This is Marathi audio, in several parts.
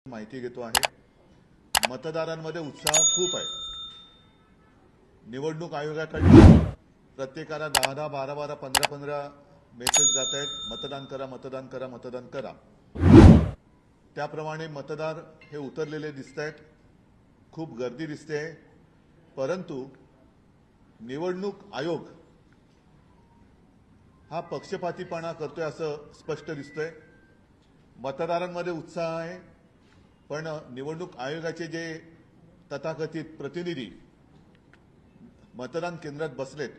माहिती घेतो आहे। मतदारांमध्ये उत्साह खूप आहे। निवडणूक आयोगाकडून प्रत्येकाला 10-10, 12-12, 15-15 मेसेज जात आहेत, मतदान करा, मतदान करा, मतदान करा। त्याप्रमाणे मतदार हे उतरलेले दिसत आहेत, खूप गर्दी दिसते। परंतु निवडणूक आयोग हा पक्षपातीपणा करतोय असं स्पष्ट दिसतंय। मतदारांमध्ये उत्साह आहे, पण निवडणूक आयोगाचे जे तथाकथित प्रतिनिधी मतदान केंद्रात बसलेत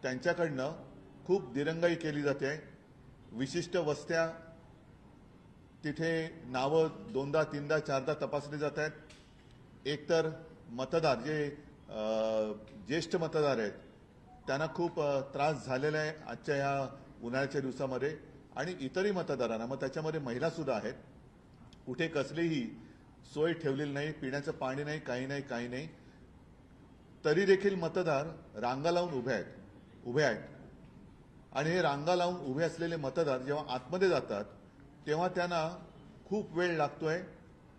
त्यांच्याकडनं खूप दिरंगाई केली जाते। विशिष्ट वस्त्या तिथे नावं दोनदा तीनदा चारदा तपासली जात आहेत। एकतर मतदार जे ज्येष्ठ मतदार आहेत त्यांना खूप त्रास झालेला आहे आजच्या या उन्हाळ्याच्या दिवसामध्ये, आणि इतरही मतदारांना, मग त्याच्यामध्ये महिला सुद्धा आहेत। कुठे कसलीही सोय ठेवलेली नाही, पिण्याचं पाणी नाही, काही नाही। तरी देखील मतदार रांगा लावून उभे आहेत आणि हे रांगा लावून उभे असलेले मतदार जेव्हा आतमध्ये जातात तेव्हा त्यांना खूप वेळ लागतोय।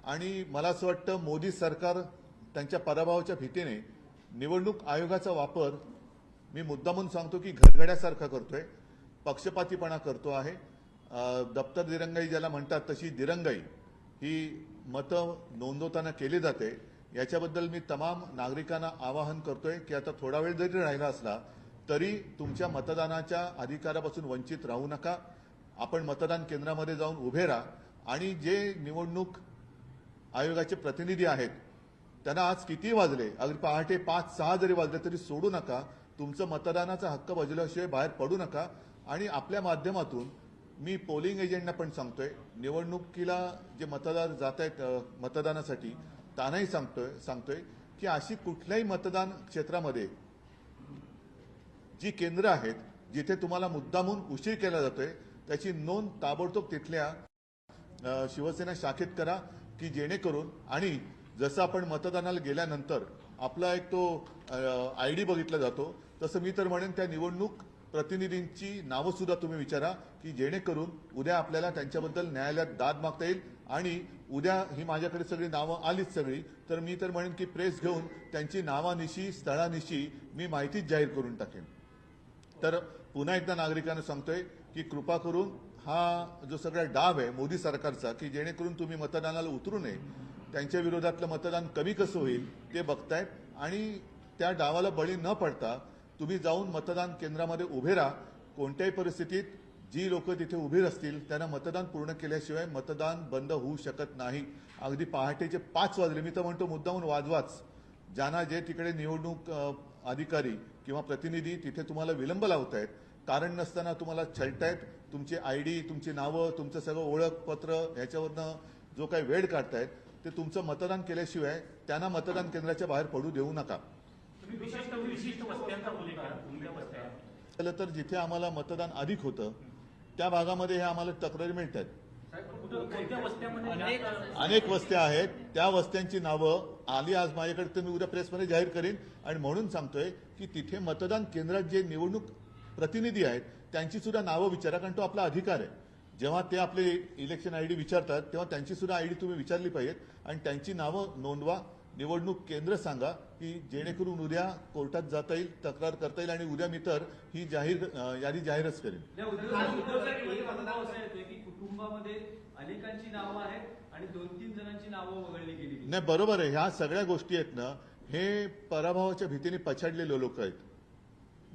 आणि मला असं वाटतं मोदी सरकार त्यांच्या पराभवाच्या भीतीने निवडणूक आयोगाचा वापर, मी मुद्दामून सांगतो की घरगड्यासारखा करतोय, पक्षपातीपणा करतो आहे। दप्तर दिरंगाई ज्याला म्हणतात तशी दिरंगाई ही मतं नोंदवताना केली जाते। याच्याबद्दल मी तमाम नागरिकांना आवाहन करतोय की आता थोडा वेळ जरी राहिला असला तरी तुमच्या मतदानाच्या अधिकारापासून वंचित राहू नका। आपण मतदान केंद्रामध्ये जाऊन उभे राहा आणि जे निवडणूक आयोगाचे प्रतिनिधी आहेत त्यांना आज किती वाजले, अगदी पहाटे 5-6 जरी वाजले तरी सोडू नका। तुमचं मतदानाचा हक्क बजावल्याशिवाय बाहेर पडू नका। आणि आपल्या माध्यमातून मी पोलिंग एजंटना पण सांगतोय, निवडणुकीला जे मतदार जात आहेत मतदानासाठी त्यांनाही सांगतोय की अशी कुठल्याही मतदान क्षेत्रामध्ये जी केंद्र आहेत जिथे तुम्हाला मुद्दामून उशीर केला जातोय त्याची नोंद ताबडतोब तिथल्या शिवसेना शाखेत करा, की जेणेकरून, आणि जसं आपण मतदानाला गेल्यानंतर आपला एक तो आयडी बघितला जातो, तसं मी तर म्हणेन त्या निवडणूक प्रतिनिधींची नावं सुद्धा तुम्ही विचारा, की जेणेकरून उद्या आपल्याला त्यांच्याबद्दल न्यायालयात दाद मागता येईल। आणि उद्या ही माझ्याकडे सगळी नावं आलीच सगळी, तर मी तर म्हणेन की प्रेस घेऊन त्यांची नावानिशी स्थळानिशी मी माहितीच जाहीर करून टाकेन। तर पुन्हा एकदा नागरिकांना सांगतोय की कृपा करून हा जो सगळा डाव आहे मोदी सरकारचा, की जेणेकरून तुम्ही मतदानाला उतरू नये, त्यांच्या विरोधातलं मतदान कमी कसं होईल ते बघतायत, आणि त्या डावाला बळी न पडता तुम्ही जाऊन मतदान केंद्रामध्ये उभे राहा। कोणत्याही परिस्थितीत जी लोक तिथे उभी असतील त्यांना मतदान पूर्ण केल्याशिवाय मतदान बंद होऊ शकत नाही। अगदी पहाटेचे 5 वाजले, मी तर म्हणतो मुद्दामून वाजवाच, ज्यांना जे तिकडे निवडणूक अधिकारी किंवा प्रतिनिधी तिथे तुम्हाला विलंब लावतायत, कारण नसताना तुम्हाला छळतायत, तुमची आयडी, तुमची नावं, तुमचं सगळं ओळखपत्र ह्याच्यावरनं जो काही वेळ काढतायत ते तुमचं मतदान केल्याशिवाय त्यांना मतदान केंद्राच्या बाहेर पडू देऊ नका। तर जिथे आम्हाला मतदान अधिक होतं त्या भागामध्ये हे आम्हाला तक्रारी मिळतात। अनेक वस्त्या आहेत, त्या वस्त्यांची नावं आली आज माझ्याकडे तर मी उद्या प्रेसमध्ये जाहीर करीन। आणि म्हणून सांगतोय की तिथे मतदान केंद्रात जे निवडणूक प्रतिनिधी आहेत त्यांची सुद्धा नावं विचारा, कारण तो आपला अधिकार आहे। जेव्हा ते आपले इलेक्शन आयडी विचारतात तेव्हा त्यांची सुद्धा आयडी तुम्ही विचारली पाहिजेत आणि त्यांची नावं नोंदवा, निवडणूक केंद्र सांगा, की जेणेकरून उद्या कोर्टात जाता येईल, तक्रार करता येईल, आणि उद्या मी तर ही यादी जाहीरच करेन। कुटुंबामध्ये अनेकांची नावं आहेत आणि 2-3 जणांची नावं वगळली गेली। नाही, बरोबर आहे, ह्या सगळ्या गोष्टी आहेत ना, हे पराभवाच्या भीतीने पछाडलेले लोक आहेत।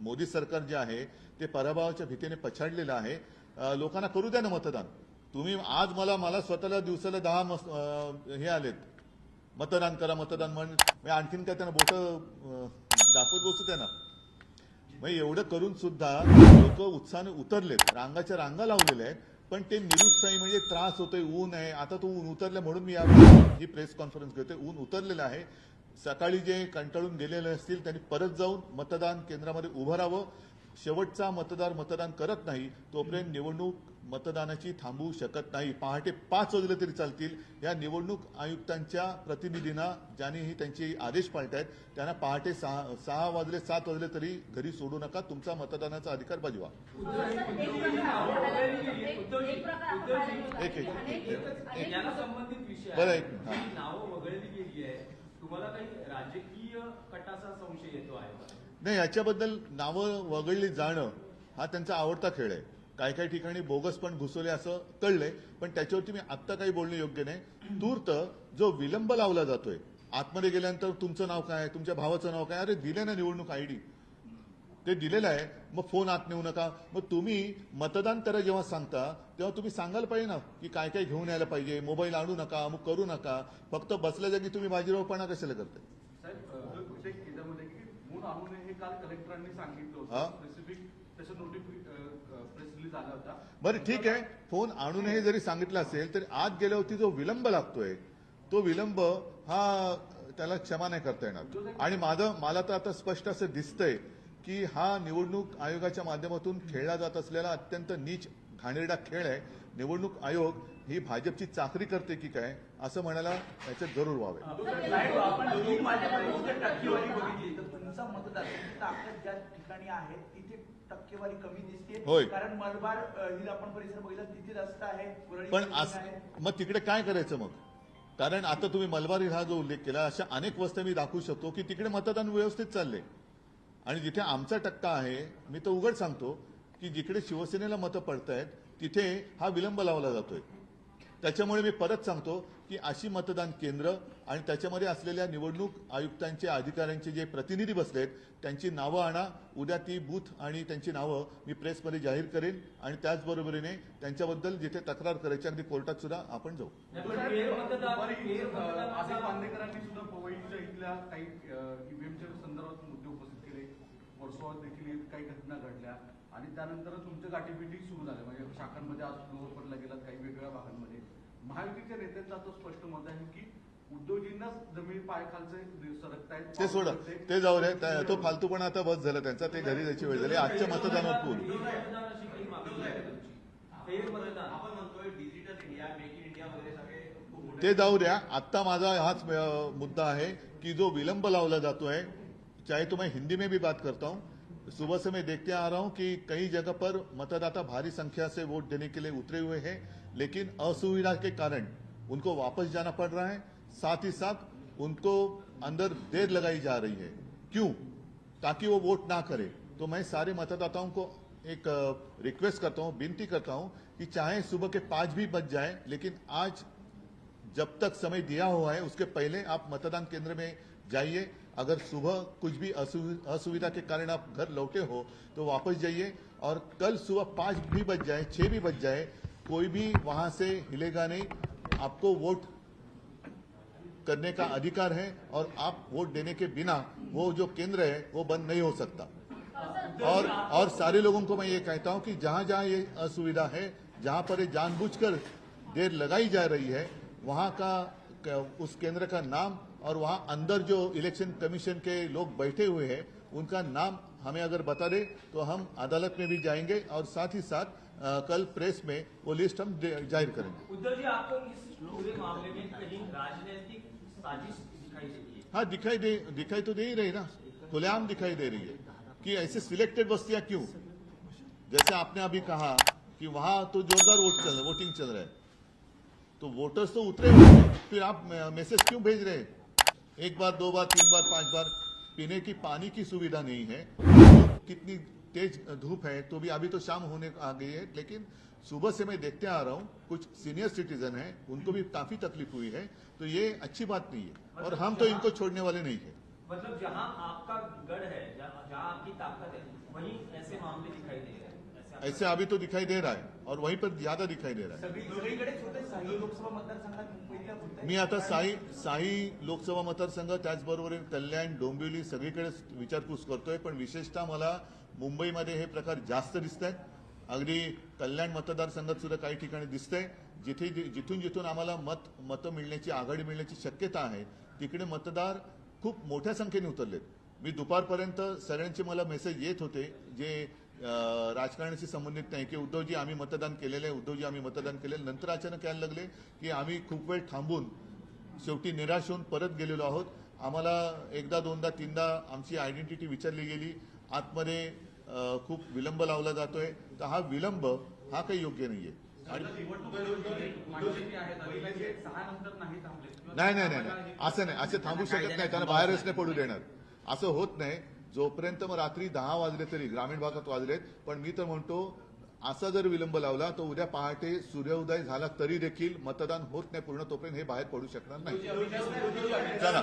मोदी सरकार जे आहे ते पराभवाच्या भीतीने पछाडलेलं आहे। लोकांना करू द्या ना मतदान। तुम्ही आज मला स्वतःला दिवसाला 10 हे आलेत, मतदान करा मतदान म्हणजे आणखीन काय त्यांना बोट दाखवत बसू द्या ना। मग एवढं करून सुद्धा लोक उत्साहाने उतरलेत, रांगाच्या रांगा लावलेल्या आहेत, पण ते निरुत्साही, म्हणजे त्रास होतोय, ऊन आहे, आता तो ऊन उतरलं म्हणून मी ही प्रेस कॉन्फरन्स घेतोय। ऊन उतरलेलं आहे, सकाळी जे कंटाळून गेलेले असतील त्यांनी परत जाऊन मतदान केंद्रामध्ये उभं राहावं. शेवटचा मतदार मतदान करत नाही तोपर्यंत निवडणूक मतदानाची थांबवू शकत नाही. पहाटे 5 वाजले तरी चालतील. या निवडणूक आयुक्तांच्या प्रतिनिधींना ज्यांनीही त्यांचे आदेश पाळतायत त्यांना पहाटे 6 वाजले 7 वाजले तरी घरी सोडू नका. तुमचा मतदानाचा अधिकार बजवा. एक याला संबंधित विषय बरं, आहे. एक मिनिट. ही नावं वगळली गेली आहे. तुम्हाला काही राजकीय कटाचा संशय येतो आहे का? नाही, याच्याबद्दल नावं वगळली जाणं हा त्यांचा आवडता खेळ आहे. काही काही ठिकाणी बोगस पण घुसवले असं कळलंय, पण त्याच्यावरती मी आत्ता काही बोलणं योग्य नाही. तूर्त जो विलंब लावला जातोय, आतमध्ये गेल्यानंतर तुमचं नाव काय, तुमच्या भावाचं नाव काय, अरे दिले ना निवडणूक आयडी, ते दिलेलं आहे, मग फोन आत नेऊ नका. मग तुम्ही मतदान करा जेव्हा सांगता तेव्हा तुम्ही सांगायला पाहिजे ना की काय काय घेऊन यायला पाहिजे, मोबाईल आणू नका, अमुक करू नका. फक्त बसल्या जागी तुम्ही बाजीरावपणा कशाला करताय? साहेब त्याच्यामध्ये की मूळ आणून हे काल कलेक्टरांनी सांगितलं हा? होतं स्पेसिफिक त्याचं प्रेस रिलीज आला होता. बरं ठीक आहे, फोन आणून हे जरी सांगितलं असेल तरी आत गेल्यावरती जो विलंब लागतोय तो विलंब हा त्याला क्षमा नाही करता येणार. आणि मला तर आता स्पष्ट असं दिसतंय की हा निवडणूक आयोगाच्या माध्यमातून खेळला जात असलेला अत्यंत नीच घाणेरडा खेळ आहे. निवडणूक आयोग ही भाजपची चाकरी करते की काय असं म्हणायला त्याच्यात जरूर व्हावे. साहेब, आपण दोन्ही माध्यमांची टक्केवारी बघितली तर तुमचा मतदार ताकद ज्या ठिकाणी आहे तिथे टक्केवारी कमी दिसते. होय. कारण मलबार हिल आपण परिसर बघितला तिथे जास्त आहे. वरळी पण कमी आहे. मग तिकडे काय करायचं मग? कारण आता तुम्ही मलबार हा जो उल्लेख केला, अशा अनेक वस्त्या मी दाखवू शकतो की तिकडे मतदान व्यवस्थित चालले. आणि जिथे आमचा टक्का आहे, मी तर उघड सांगतो की जिकडे शिवसेनेला मतं पडतायत तिथे हा विलंब लावला जातोय. त्याच्यामुळे मी परत सांगतो की अशी मतदान केंद्र आणि त्याच्यामध्ये असलेल्या निवडणूक आयुक्तांचे अधिकाऱ्यांचे जे प्रतिनिधी बसलेत त्यांची नावं आणा. उद्या ती बूथ आणि त्यांची नावं मी प्रेसमध्ये जाहीर करेन. आणि त्याचबरोबरीने त्यांच्याबद्दल जिथे तक्रार करायची अगदी कोर्टात सुद्धा आपण जाऊ. आसिफ बांदेकरांनी सुद्धा पवईच्या इथल्या काही ईव्हीएमच्या संदर्भात मुद्दे उपस्थित केले. वर्सोवात देखील काही घटना घडल्या आणि त्यानंतर तुमच्या गाठीभेटी सुरू झाल्या. म्हणजे शाखांमध्ये आज फ्लोअर पडला गेलात काही वेगवेगळ्या भागांमध्ये. महायुतीच्या नेत्यांचं आता स्पष्ट मत आहे की उद्योजींनाच जमीन पायखालचे सरकतायत. ते सोडा, ते जाऊ दे. तो फालतूपणा आता बस झाला त्यांचा. ते घरी जायची वेळ झाली. आजच्या मतदानावर बोल. मतदानाची काही मागणी आहे का तुमची? फेरमतदान आपण म्हणतोय digital India, make in India वगैरे सगळे खूप मोठे ते जाऊ द्या. आत्ता माझा हाच मुद्दा आहे की जो विलंब लावला जातोय, चाहे तो मैं हिंदी में भी बात करता हूं, सुबह से मैं देखते आ रहा हूं कि कई जगह पर मतदाता भारी संख्या से वोट देने के लिए उतरे हुए हैं, लेकिन असुविधा के कारण उनको वापस जाना पड़ रहा है. साथ ही साथ उनको अंदर देर लगाई जा रही है. क्यों? ताकि वो वोट ना करे. तो मैं सारे मतदाताओं को एक रिक्वेस्ट करता हूं, विनती करता हूं कि चाहे सुबह के 5 भी बज जाए, लेकिन आज जब तक समय दिया हुआ है उसके पहले आप मतदान केंद्र में जाइए. अगर सुबह कुछ भी असुविधा के कारण आप घर लौटे हो तो वापस जाइए. और कल सुबह 5 भी बज जाए, 6 भी बज जाए, कोई भी वहां से हिलेगा नहीं. आपको वोट करने का अधिकार है और आप वोट देने के बिना वो जो केंद्र है वो बंद नहीं हो सकता. और सारे लोगों को मैं ये कहता हूं कि जहां जहां ये असुविधा है, जहां पर ये जानबूझकर देर लगाई जा रही है, वहां का उस केंद्र का नाम और वहां अंदर जो इलेक्शन कमीशन के लोग बैठे हुए हैं उनका नाम हमें अगर बता दे तो हम अदालत में भी जाएंगे और साथ ही साथ कल प्रेस में वो लिस्ट हम जाहिर करेंगे. उद्धव जी, आपको इस पूरे मामले में कहीं राजनीतिक साजिश दिखाई देती है? हाँ, दिखाई तो दे ही रही ना, खुलेआम दिखाई दे रही है कि ऐसे सिलेक्टेड बस्तियां क्यों. जैसे आपने अभी कहा कि वहां तो जोरदार वोटिंग चल रहा है, तो वोटर्स तो उतरे हुए हैं, फिर आप मैसेज क्यों भेज रहे हैं? 1 बार 2 बार 3 बार 5 बार. पीने की पानी की सुविधा नहीं है. कितनी तेज धूप है, तो भी अभी तो शाम होने आ गई है, लेकिन सुबह से मैं देखते आ रहा हूं कुछ सीनियर सिटीजन हैं, उनको भी काफी तकलीफ हुई है. तो ये अच्छी बात नहीं है और हम तो इनको छोड़ने वाले नहीं है. मतलब जहां आपका गढ़ है, जहां आपकी ताकत है, वहीं ऐसे मामले दिखाई दे रहे हैं. ऐसे अभी तो दिखाई दे रहा है और वहीं पर ज्यादा दिखाई दे रहा है. सगळीकडेच होते. साई लोकसभा मतदारसंघात मुंबईला होत आहे. मी आता साई लोकसभा मतदारसंघ, त्याचबरोबर कल्याण, डोंबिवली सगळीकडे विचारपूस करतोय. पण विशेषतः मला मुंबईमध्ये हे प्रकार जास्त दिसत आहेत. अगदी कल्याण मतदारसंघात सुद्धा काही ठिकाणी दिसतंय जिथून आम्हाला मतं मिळण्याची, आघाडी मिळण्याची शक्यता आहे, तिकडे मतदार खूप मोठ्या संख्येने उतरलेत. मी दुपारपर्यंत सगळ्यांचे मला मेसेज येत होते जे राजकारणाशी संबंधित नाही की उद्धवजी आम्ही मतदान केलेलं आहे, उद्धवजी आम्ही मतदान केलेलं. नंतर अचानक यायला लागले की आम्ही खूप वेळ थांबून शेवटी निराश होऊन परत गेलेलो आहोत. आम्हाला एकदा दोनदा तीनदा आमची आयडेंटिटी विचारली गेली. आतमध्ये खूप विलंब लावला जातोय. तर हा विलंब हा काही योग्य नाहीये. आणि नाही नाही नाही नाही असं नाही, असं थांबू शकत नाही, त्यांना बाहेरच नाही पडू देणार. असं होत नाही. जोपर्यंत मग रात्री 10 वाजले तरी ग्रामीण भागात वाजलेत, पण मी तर म्हणतो असा जर विलंब लावला तर उद्या पहाटे सूर्योदय झाला तरी देखील मतदान होत नाही पूर्ण, तोपर्यंत हे बाहेर पडू शकणार नाही. चला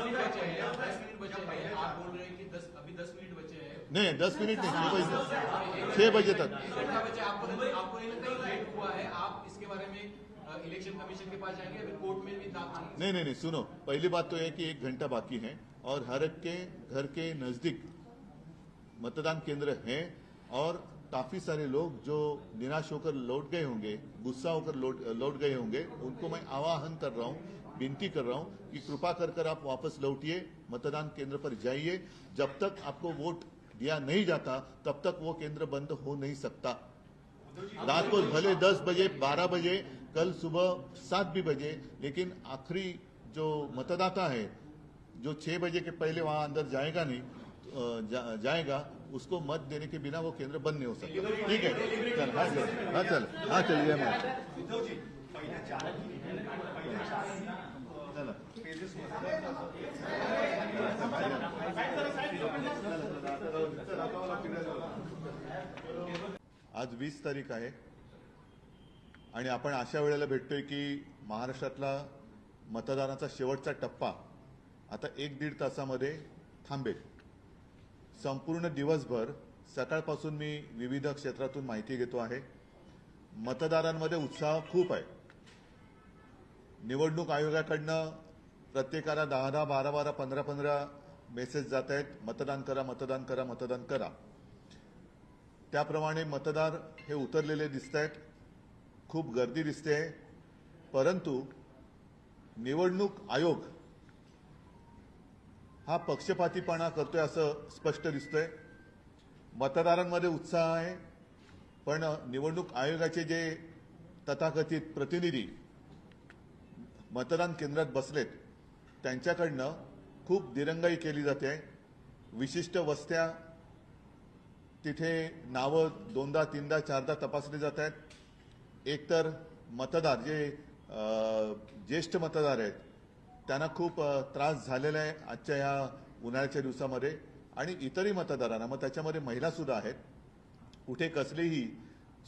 नहीं 10 मिनट नहीं, 6 बजे तक। इलेक्शन कमीशन के पास जाएंगे, अभी कोर्ट में भी नहीं नहीं नहीं, सुनो, पहली बात तो है कि 1 घंटा बाकी है और हर एक के घर के नजदीक मतदान केंद्र हैं और काफी सारे लोग जो निराश होकर लौट गए होंगे, गुस्सा होकर लौट गए होंगे, उनको मैं आह्वान कर रहा हूं, विनती कर रहा हूं कि कृपा कर आप वापस लौटिए, मतदान केंद्र पर जाइए. जब तक आपको वोट दिया नहीं जाता तब तक वो केंद्र बंद हो नहीं सकता. रात को भले 10 बजे 12 बजे, कल सुबह 7 भी बजे, लेकिन आखिरी जो मतदाता है जो 6 बजे के पहले वहां अंदर जाएगा नहीं, जाएगा, उसको मत देने के बिना वो केंद्र बंद नहीं हो सकता. ठीक है, चल हाँ चलिए आज 20 तारीख आहे आणि आपण अशा वेळेला भेटतोय की महाराष्ट्रातला मतदानाचा शेवटचा टप्पा आता 1-1.5 तासामध्ये थांबेल. संपूर्ण दिवसभर सकाळपासून मी विविध क्षेत्रातून माहिती घेतो आहे. मतदारांमध्ये उत्साह खूप आहे. निवडणूक आयोगाकडनं प्रत्येकाला 10-10, 12-12, 15-15 मेसेज जात आहेत, मतदान करा, मतदान करा, मतदान करा. त्याप्रमाणे मतदार हे उतरलेले दिसत आहेत. खूप गर्दी दिसते. परंतु निवडणूक आयोग हा पक्षपातीपणा करतोय असं स्पष्ट दिसतंय. मतदारांमध्ये उत्साह आहे, पण निवडणूक आयोगाचे जे तथाकथित प्रतिनिधी मतदान केंद्रात बसलेत त्यांच्याकडनं खूप दिरंगाई केली जाते. विशिष्ट वस्त्या तिथे नावं 2दा 3दा 4दा तपासली जात आहेत. एकतर मतदार जे ज्येष्ठ मतदार आहेत त्यांना खूप त्रास झालेला आहे आजच्या या उन्हाळ्याच्या दिवसामध्ये, आणि इतरही मतदारांना, मग त्याच्यामध्ये महिला सुद्धा आहेत. कुठे कसलीही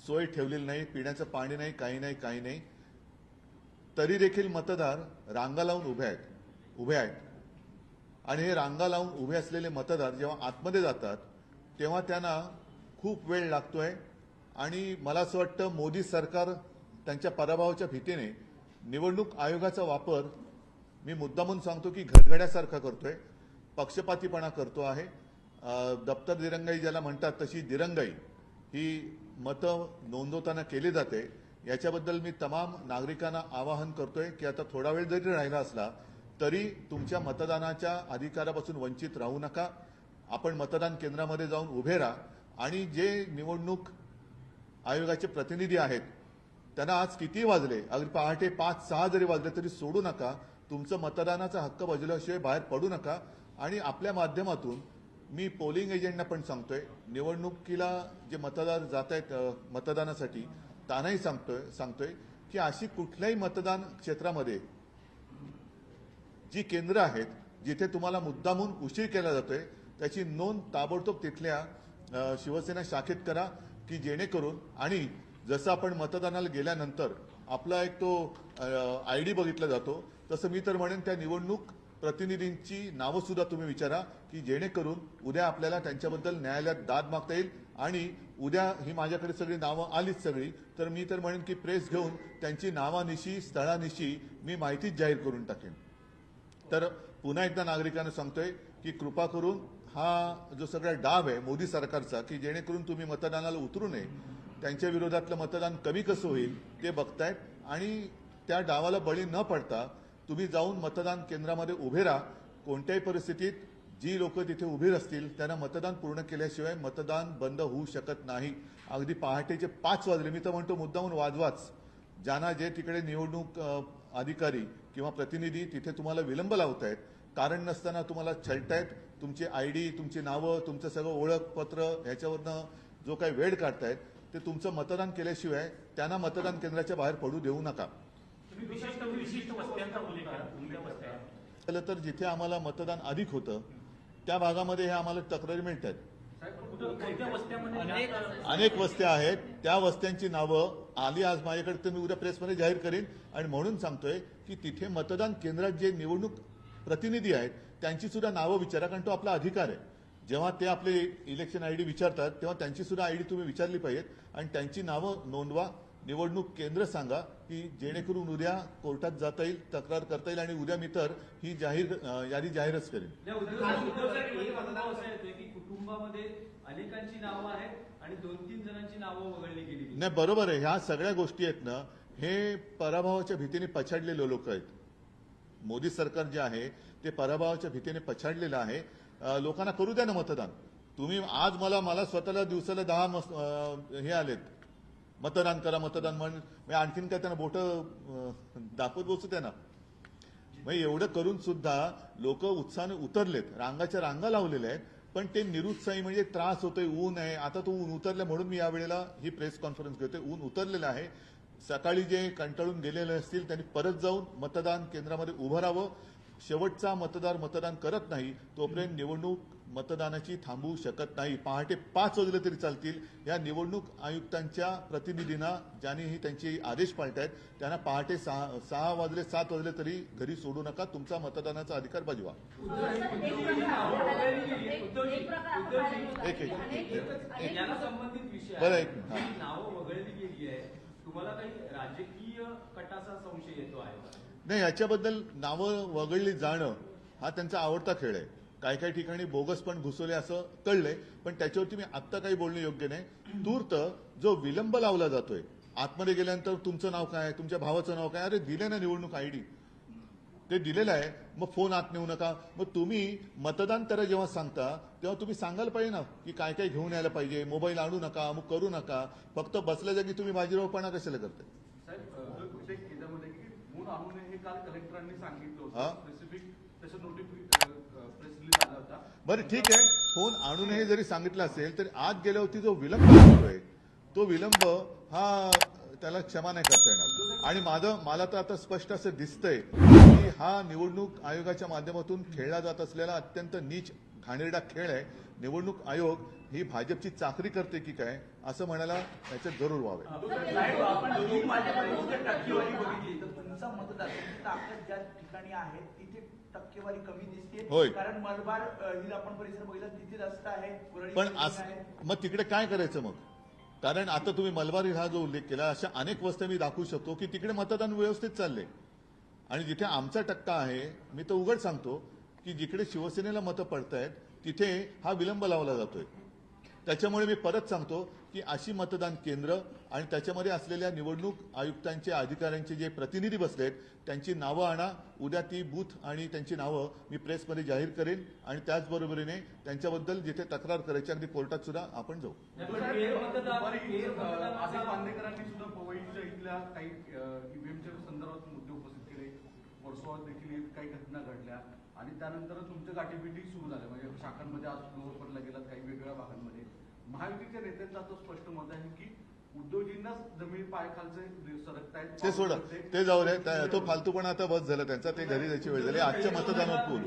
सोय ठेवलेली नाही, पिण्याचं पाणी नाही, काही नाही. तरी देखील मतदार रांगा लावून उभे आहेत. आणि हे रांगा लावून उभे असलेले मतदार जेव्हा आतमध्ये जातात तेव्हा त्यांना खूप वेळ लागतोय. आणि मला असं वाटतं मोदी सरकार त्यांच्या पराभवाच्या भीतीने निवडणूक आयोगाचा वापर, मी मुद्दामून सांगतो की घडघड्यासारखा करतोय, पक्षपातीपणा करतो आहे. दप्तर दिरंगाई ज्याला म्हणतात तशी दिरंगाई ही मतं नोंदवताना केली जाते. याच्याबद्दल मी तमाम नागरिकांना आवाहन करतोय की आता थोडा वेळ जरी राहिला असला तरी तुमच्या मतदानाच्या अधिकारापासून वंचित राहू नका. आपण मतदान केंद्रामध्ये जाऊन उभे राहा आणि जे निवडणूक आयोगाचे प्रतिनिधी आहेत त्यांना आज किती वाजले, अगदी पहाटे 5-6 जरी वाजले तरी सोडू नका. तुमचं मतदानाचा हक्क बजावल्याशिवाय बाहेर पडू नका. आणि आपल्या माध्यमातून मी पोलिंग एजंटना पण सांगतोय, निवडणुकीला जे मतदार जात आहेत मतदानासाठी त्यांनाही सांगतोय की अशी कुठल्याही मतदान क्षेत्रामध्ये जी केंद्र आहेत जिथे तुम्हाला मुद्दामून उशीर केला जातोय त्याची नोंद ताबडतोब तिथल्या शिवसेना शाखेत करा की जेणेकरून, आणि जसं आपण मतदानाला गेल्यानंतर आपला एक तो आयडी बघितला जातो तसं मी तर म्हणेन त्या निवडणूक प्रतिनिधींची नावं सुद्धा तुम्ही विचारा की जेणेकरून उद्या आपल्याला त्यांच्याबद्दल न्यायालयात दाद मागता येईल. आणि उद्या ही माझ्याकडे सगळी नावं आलीच सगळी तर मी तर म्हणेन की प्रेस घेऊन त्यांची नावानिशी स्थळानिशी मी माहितीच जाहीर करून टाकेन. तर पुन्हा एकदा नागरिकांना सांगतोय की कृपा करून हा जो सगळा डाव आहे मोदी सरकारचा की जेणेकरून तुम्ही मतदानाला उतरू नये, त्यांच्या विरोधातलं मतदान कमी कसं होईल ते बघतायत. आणि त्या डावाला बळी न पडता तुम्ही जाऊन मतदान केंद्रामध्ये उभे राहा. कोणत्याही परिस्थितीत जी लोक तिथे उभी असतील त्यांना मतदान पूर्ण केल्याशिवाय मतदान बंद होऊ शकत नाही. अगदी पहाटेचे 5 वाजले, मी तर म्हणतो मुद्दामून वाजवाच. ज्यांना जे तिकडे निवडणूक अधिकारी किंवा प्रतिनिधी तिथे तुम्हाला विलंब लावतायत, कारण नसताना तुम्हाला छळतायत, तुमची आयडी, तुमची नावं, तुमचं सगळं ओळखपत्र ह्याच्यावरनं जो काही वेळ काढतायत, ते तुमचं मतदान केल्याशिवाय त्यांना मतदान केंद्राच्या बाहेर पडू देऊ नका. विशिष्ट वस्त्यांचा उल्लेख करा. कोणत्या वस्त्या? झालं तर जिथे आम्हाला मतदान अधिक होतं त्या भागामध्ये हे आम्हाला तक्रारी मिळतात. कोणत्या वस्त्यामध्ये अनेक वस्त्या आहेत, त्या वस्त्यांची नावं आली आज माझ्याकडे, तर मी उद्या प्रेसमध्ये जाहीर करीन. आणि म्हणून सांगतोय की तिथे मतदान केंद्रात जे निवडणूक प्रतिनिधी आहेत त्यांची सुद्धा नावं विचारा, कारण तो आपला अधिकार आहे. जेव्हा ते आपले इलेक्शन आयडी विचारतात तेव्हा त्यांची सुद्धा आयडी तुम्ही विचारली पाहिजेत आणि त्यांची नावं नोंदवा. निवडणूक केंद्र सांगा की जेणेकरून उद्या कोर्टात जाता येईल, तक्रार करता येईल. आणि उद्या मी तर ही यादी जाहीरच करेन. कुटुंबामध्ये अनेकांची नावं आहेत आणि 2-3 जणांची नावं वगळली गेली. नाही, बरोबर आहे. ह्या सगळ्या गोष्टी आहेत ना, हे पराभवाच्या भीतीने पछाडलेले लोक आहेत. मोदी सरकार जे आहे ते पराभवाच्या भीतीने पछाडलेलं आहे. लोकांना करू द्या ना मतदान. तुम्ही आज मला स्वतःला दिवसाला 10 हे आलेत, मतदान करा मतदान म्हणून आणखीन काय त्यांना बोटं दाखवत बसू त्यांना. मग एवढं करून सुद्धा लोक उत्साहाने उतरलेत, रांगाच्या रांगा लावलेल्या आहेत, पण ते निरुत्साही म्हणजे त्रास होतोय, ऊन आहे. आता तो ऊन उतरलं म्हणून मी यावेळेला ही प्रेस कॉन्फरन्स घेतोय. ऊन उतरलेलं आहे. सकाळी जे कंटाळून गेलेले असतील त्यांनी परत जाऊन मतदान केंद्रामध्ये उभं राहावं. शेवटचा मतदार मतदान करत नाही तोपर्यंत निवडणूक मतदानाची थांबवू शकत नाही. पहाटे 5 वाजले तरी चालतील. या निवडणूक आयुक्तांच्या प्रतिनिधींना, ज्यांनी त्यांचे आदेश पाळतायत, त्यांना पहाटे 6 वाजले 7 वाजले तरी घरी सोडू नका. तुमचा मतदानाचा अधिकार बजवा. याला संबंधित विषय बरं, आहे. एक मिनिट. जी नावं वगळली गेली आहे, तुम्हाला काही राजकीय कटाचा संशय येतो आहे का? नाही, याच्याबद्दल नावं वगळली जाणं हा त्यांचा आवडता खेळ आहे. काही ठिकाणी बोगस पण घुसवले असं कळलंय, पण त्याच्यावरती मी आत्ता काही बोलणं योग्य नाही. तूर्त जो विलंब लावला जातोय, आतमध्ये गेल्यानंतर तुमचं नाव काय, तुमच्या भावाचं नाव काय, अरे दिले ना निवडणूक आयडी, ते दिलेलं आहे, मग फोन आत नेऊ नका. मग तुम्ही मतदान करा जेव्हा सांगता तेव्हा तुम्ही सांगायला पाहिजे ना की काय काय घेऊन यायला पाहिजे, मोबाईल आणू नका, मग करू नका. फक्त बसल्या जागी तुम्ही बाजीरावपणा कशाला करताय? साहेब, प्रत्येक याच्यामध्ये की मूळ आणू नये हे काल कलेक्टरांनी सांगितलं हा? होतं. स्पेसिफिक त्याचं नोटिफिकेशन प्रेस रिलीज आला होता. बरं, ठीक आहे. फोन आणू नये जरी सांगितलं असेल तरी आत गेल्यावरती जो विलंब होतोय तो विलंब हा त्याला क्षमा नाही करता येणार. आणि मला तर आता स्पष्ट असं दिसतंय की हा निवडणूक आयोगाच्या माध्यमातून खेळला जात असलेला अत्यंत नीच घाणेरडा खेळ आहे. निवडणूक आयोग ही भाजपची चाकरी करते की काय असं म्हणायला याच्यात जरूर व्हावे. साहेब, आपण दोन्ही माझ्यापर्यंत जर टक्केवारी बघितली तर तुमचा मतदार ताकद ज्या ठिकाणी आहे तिथे टक्केवारी कमी दिसते. होय. कारण मलबार हिल आपण परिसर बघितला तिथे रस्त आहे, वरळी पण बिल्डिंग आहे. मग तिकडे काय करायचं मग? कारण आता तुम्ही मलबारी हा जो उल्लेख केला, अशा अनेक वस्त्या मी दाखवू शकतो की तिकडे मतदान व्यवस्थित चाललंय. आणि जिथे आमचा टक्का आहे, मी तर उघड सांगतो की जिकडे शिवसेनेला मतं पडतायत तिथे हा विलंब लावला जातोय. त्याच्यामुळे मी परत सांगतो की अशी मतदान केंद्र आणि त्याच्यामध्ये असलेल्या निवडणूक आयुक्तांच्या अधिकाऱ्यांचे जे प्रतिनिधी बसलेत त्यांची नावं आणा. उद्या ती बूथ आणि त्यांची नावं मी प्रेसमध्ये जाहीर करेन. आणि त्याचबरोबरीने त्यांच्याबद्दल जिथे तक्रार करायची अगदी कोर्टात सुद्धा आपण जाऊ. आसिफ बांदेकरांनी सुद्धा पवईच्या इथल्या काही ईव्हीएमच्या संदर्भात मुद्दे उपस्थित केले. वर्सोवात देखील काही घटना घडल्या आणि त्यानंतर तुमच्या गाठीभेटी सुरू झाल्या. म्हणजे शाखांमध्ये आज लोअरपरला गेलात, काही वेगवेगळ्या भागांमध्ये. महायुतीच्या नेत्यांचं आता स्पष्ट मत आहे की उद्योजींना जमीन पायखालचे सरकतायत. ते सोडा, ते जाऊ दे. तो फालतूपणा आता बस झाला त्यांचा. ते घरी जायची वेळ झाली. आजच्या मतदानात बोलू.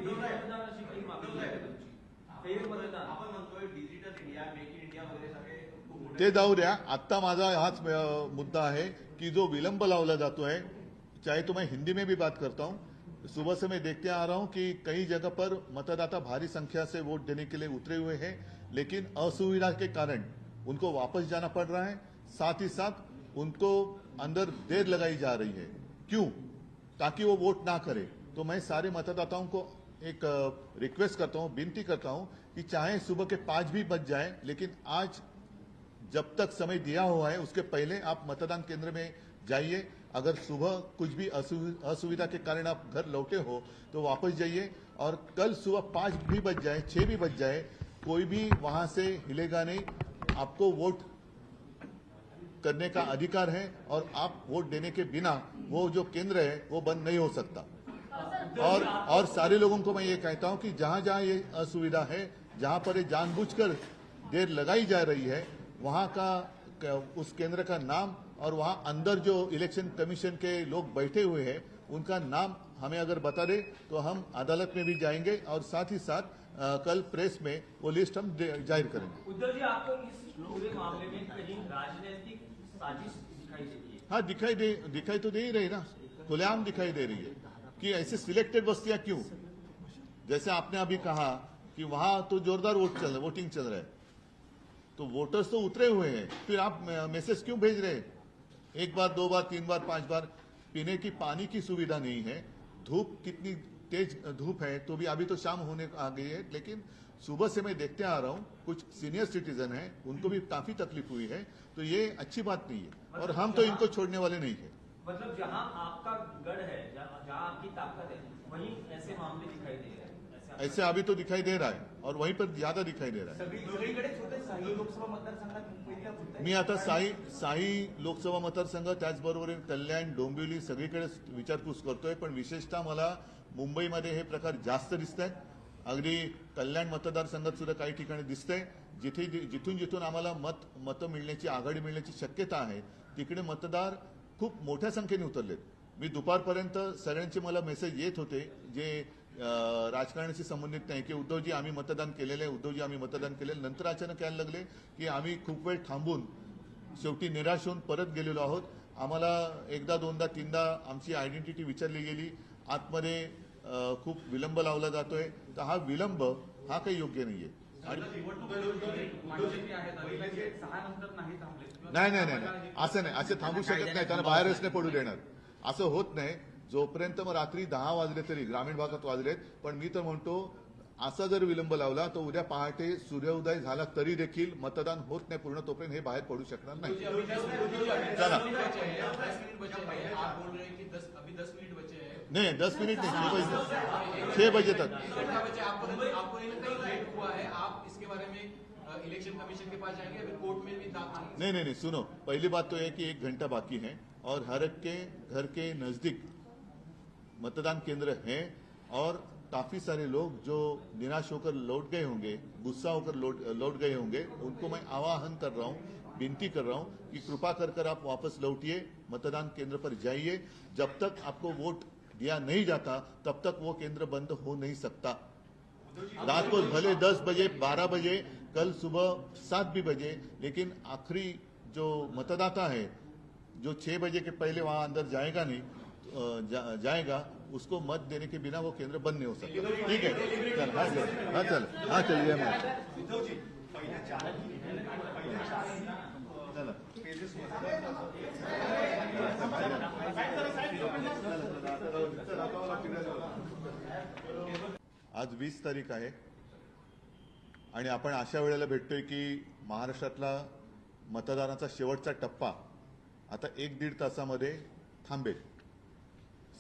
आपण म्हणतोय digital India, make in India वगैरे सगळे ते जाऊ द्या. आत्ता माझा हाच मुद्दा आहे की जो विलंब लावला जातोय, चाहे तो मैं हिंदी में भी बात करता हूं, सुबह से मैं देखते आ रहा हूं कि कई जगह पर मतदाता भारी संख्या से वोट देने के लिए उतरे हुए हैं, लेकिन असुविधा के कारण उनको वापस जाना पड़ रहा है. साथ ही साथ उनको अंदर देर लगाई जा रही है. क्यों? ताकि वो वोट ना करे. तो मैं सारे मतदाताओं को एक रिक्वेस्ट करता हूं, विनती करता हूं कि चाहे सुबह के 5 भी बज जाए, लेकिन आज जब तक समय दिया हुआ है उसके पहले आप मतदान केंद्र में जाइए. अगर सुबह कुछ भी असुविधा के कारण आप घर लौटे हो तो वापस जाइए, और कल सुबह 5 भी बज जाए, 6 भी बज जाए, कोई भी वहां से हिलेगा नहीं। आपको वोट करने का अधिकार है, और आप वोट देने के बिना वो जो केंद्र है वो बंद नहीं हो सकता। और सारे लोगों को मैं ये कहता हूं कि जहां जहां ये असुविधा है, जहां पर ये जानबूझकर देर लगाई जा रही है, वहां का उस केंद्र का नाम और वहां अंदर जो इलेक्शन कमीशन के लोग बैठे हुए हैं उनका नाम हमें अगर बता दे तो हम अदालत में भी जाएंगे, और साथ ही साथ कल प्रेस में वो लिस्ट हम जाहिर करेंगे। उद्धव जी, आपको इस पूरे मामले में कहीं राजनीतिक साजिश दिखाई देती है? हाँ, दिखाई तो दे ही रही ना, खुलेआम दिखाई दे रही है कि ऐसे सिलेक्टेड बस्तियां क्यों। जैसे आपने अभी कहा कि वहां तो जोरदार वोटिंग चल रहा है, तो वोटर्स तो उतरे हुए हैं, फिर आप मैसेज क्यों भेज रहे हैं? 1 बार 2 बार 3 बार 5 बार पीने की पानी की सुविधा नहीं है। धूप कितनी तेज धूप है, तो भी अभी तो शाम होने आ गई है, लेकिन सुबह से मैं देखते आ रहा हूं कुछ सीनियर सिटीजन है, उनको भी काफी तकलीफ हुई है, तो ये अच्छी बात नहीं है, और हम तो इनको छोड़ने वाले नहीं है। मतलब जहां आपका गढ़ है, जहां आपकी ताकत है, वहीं ऐसे मामले दिखाई दे रहे हैं? ऐसे अभी तो दिखाई दे रहा है, और वहीं पर ज्यादा दिखाई दे रहा है। सगळीकडेच होते साई लोकसभा मतदारसंघात मुंबईला होतंय. मी आता साई लोकसभा मतदारसंघ, त्याचबरोबर कल्याण, डोंबिवली सगळीकडे विचारपूस करतोय, पण विशेषतः मला मुंबईमध्ये हे प्रकार जास्त दिसत आहेत। अगदी कल्याण मतदारसंघात सुद्धा काही ठिकाणी दिसतंय, जिथून आम्हाला मतं मिळण्याची, आघाडी मिळण्याची शक्यता आहे, तिकडे मतदार खूप मोठ्या संख्येने उतरलेत। मी दुपारपर्यंत सगळ्यांचे मला मेसेज येत होते जे राजकारणाशी संबंधित नाही की उद्धवजी आम्ही मतदान केलेलं आहे, उद्धवजी आम्ही मतदान केलेलं। नंतर अचानक यायला लागले की आम्ही खूप वेळ थांबून शेवटी निराश होऊन परत गेलेलो आहोत। आम्हाला एकदा दोनदा तीनदा आमची आयडेंटिटी विचारली गेली, आतमध्ये खूप विलंब लावला जातोय, तर हा विलंब हा काही योग्य नाहीये। नाही असं नाही, असं थांबू शकत नाही, त्यांना बाहेरच नाही पडू देणार, असं होत नाही। जोपर्यंत मग रात्री 10 वाजले तरी ग्रामीण भागात वाजलेत, पण मी तर म्हणतो असा जर विलंब लावला तो उद्या पहाटे सूर्योदय झाला तरी देखील मतदान होत नाही पूर्ण, तोपर्यंत हे बाहेर पडू शकणार नाही। चला नहीं 10 मिनट नहीं, 6 बजे तक। इलेक्शन कमीशन के पास जाएंगे, अभी कोर्ट में भी दाखिल नहीं, सुनो, पहली बात तो है कि 1 घंटा बाकी है और हर एक के घर के नजदीक मतदान केंद्र है, और काफी सारे लोग जो निराश होकर लौट गए होंगे, गुस्सा होकर लौट गए होंगे, उनको मैं आह्वान कर रहा हूं, विनती कर रहा हूं कि कृपा कर आप वापस लौटिए, मतदान केंद्र पर जाइए। जब तक आपको वोट दिया नहीं जाता तब तक वो केंद्र बंद हो नहीं सकता। रात को भले 10 बजे 12 बजे, कल सुबह 7 भी बजे, लेकिन आखिरी जो मतदाता है जो 6 बजे के पहले वहां अंदर जाएगा नहीं, जाएगा, उसको मत देने के बिना वो केंद्र बंद नहीं हो सकता। ठीक है, चल, हाँ चलिए आज 20 तारीख आहे आणि आपण अशा वेळेला भेटतोय की महाराष्ट्रातला मतदानाचा शेवटचा टप्पा आता 1-1.5 तासामध्ये थांबेल।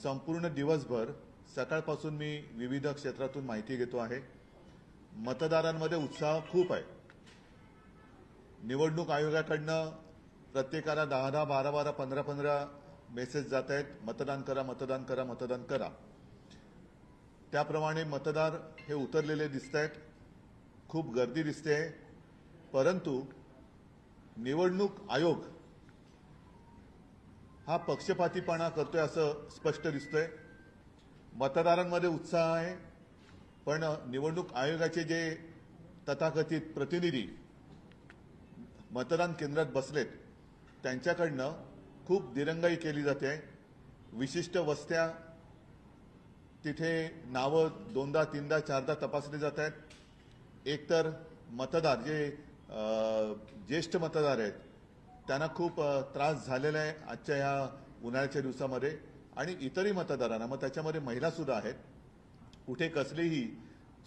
संपूर्ण दिवसभर सकाळपासून मी विविध क्षेत्रातून माहिती घेतो आहे। मतदारांमध्ये उत्साह खूप आहे। निवडणूक आयोगाकडनं प्रत्येकाला 10-10, 12-12, 15-15 मेसेज जात आहेत, मतदान करा, मतदान करा, मतदान करा। त्याप्रमाणे मतदार हे उतरलेले दिसत आहेत, खूप गर्दी दिसते आहे, परंतु निवडणूक आयोग हा पक्षपातीपणा करतोय असं स्पष्ट दिसतोय। मतदारांमध्ये उत्साह आहे, पण निवडणूक आयोगाचे जे तथाकथित प्रतिनिधी मतदान केंद्रात बसलेत त्यांच्याकडनं खूप दिरंगाई केली जाते। विशिष्ट वस्त्या तिथे नावं 2दा 3दा 4दा तपासली जात आहेत। एकतर मतदार जे ज्येष्ठ मतदार आहेत त्यांना खूप त्रास झालेला आहे आजच्या ह्या उन्हाळ्याच्या दिवसामध्ये, आणि इतरही मतदारांना, मग त्याच्यामध्ये महिला सुद्धा आहेत, कुठे कसलीही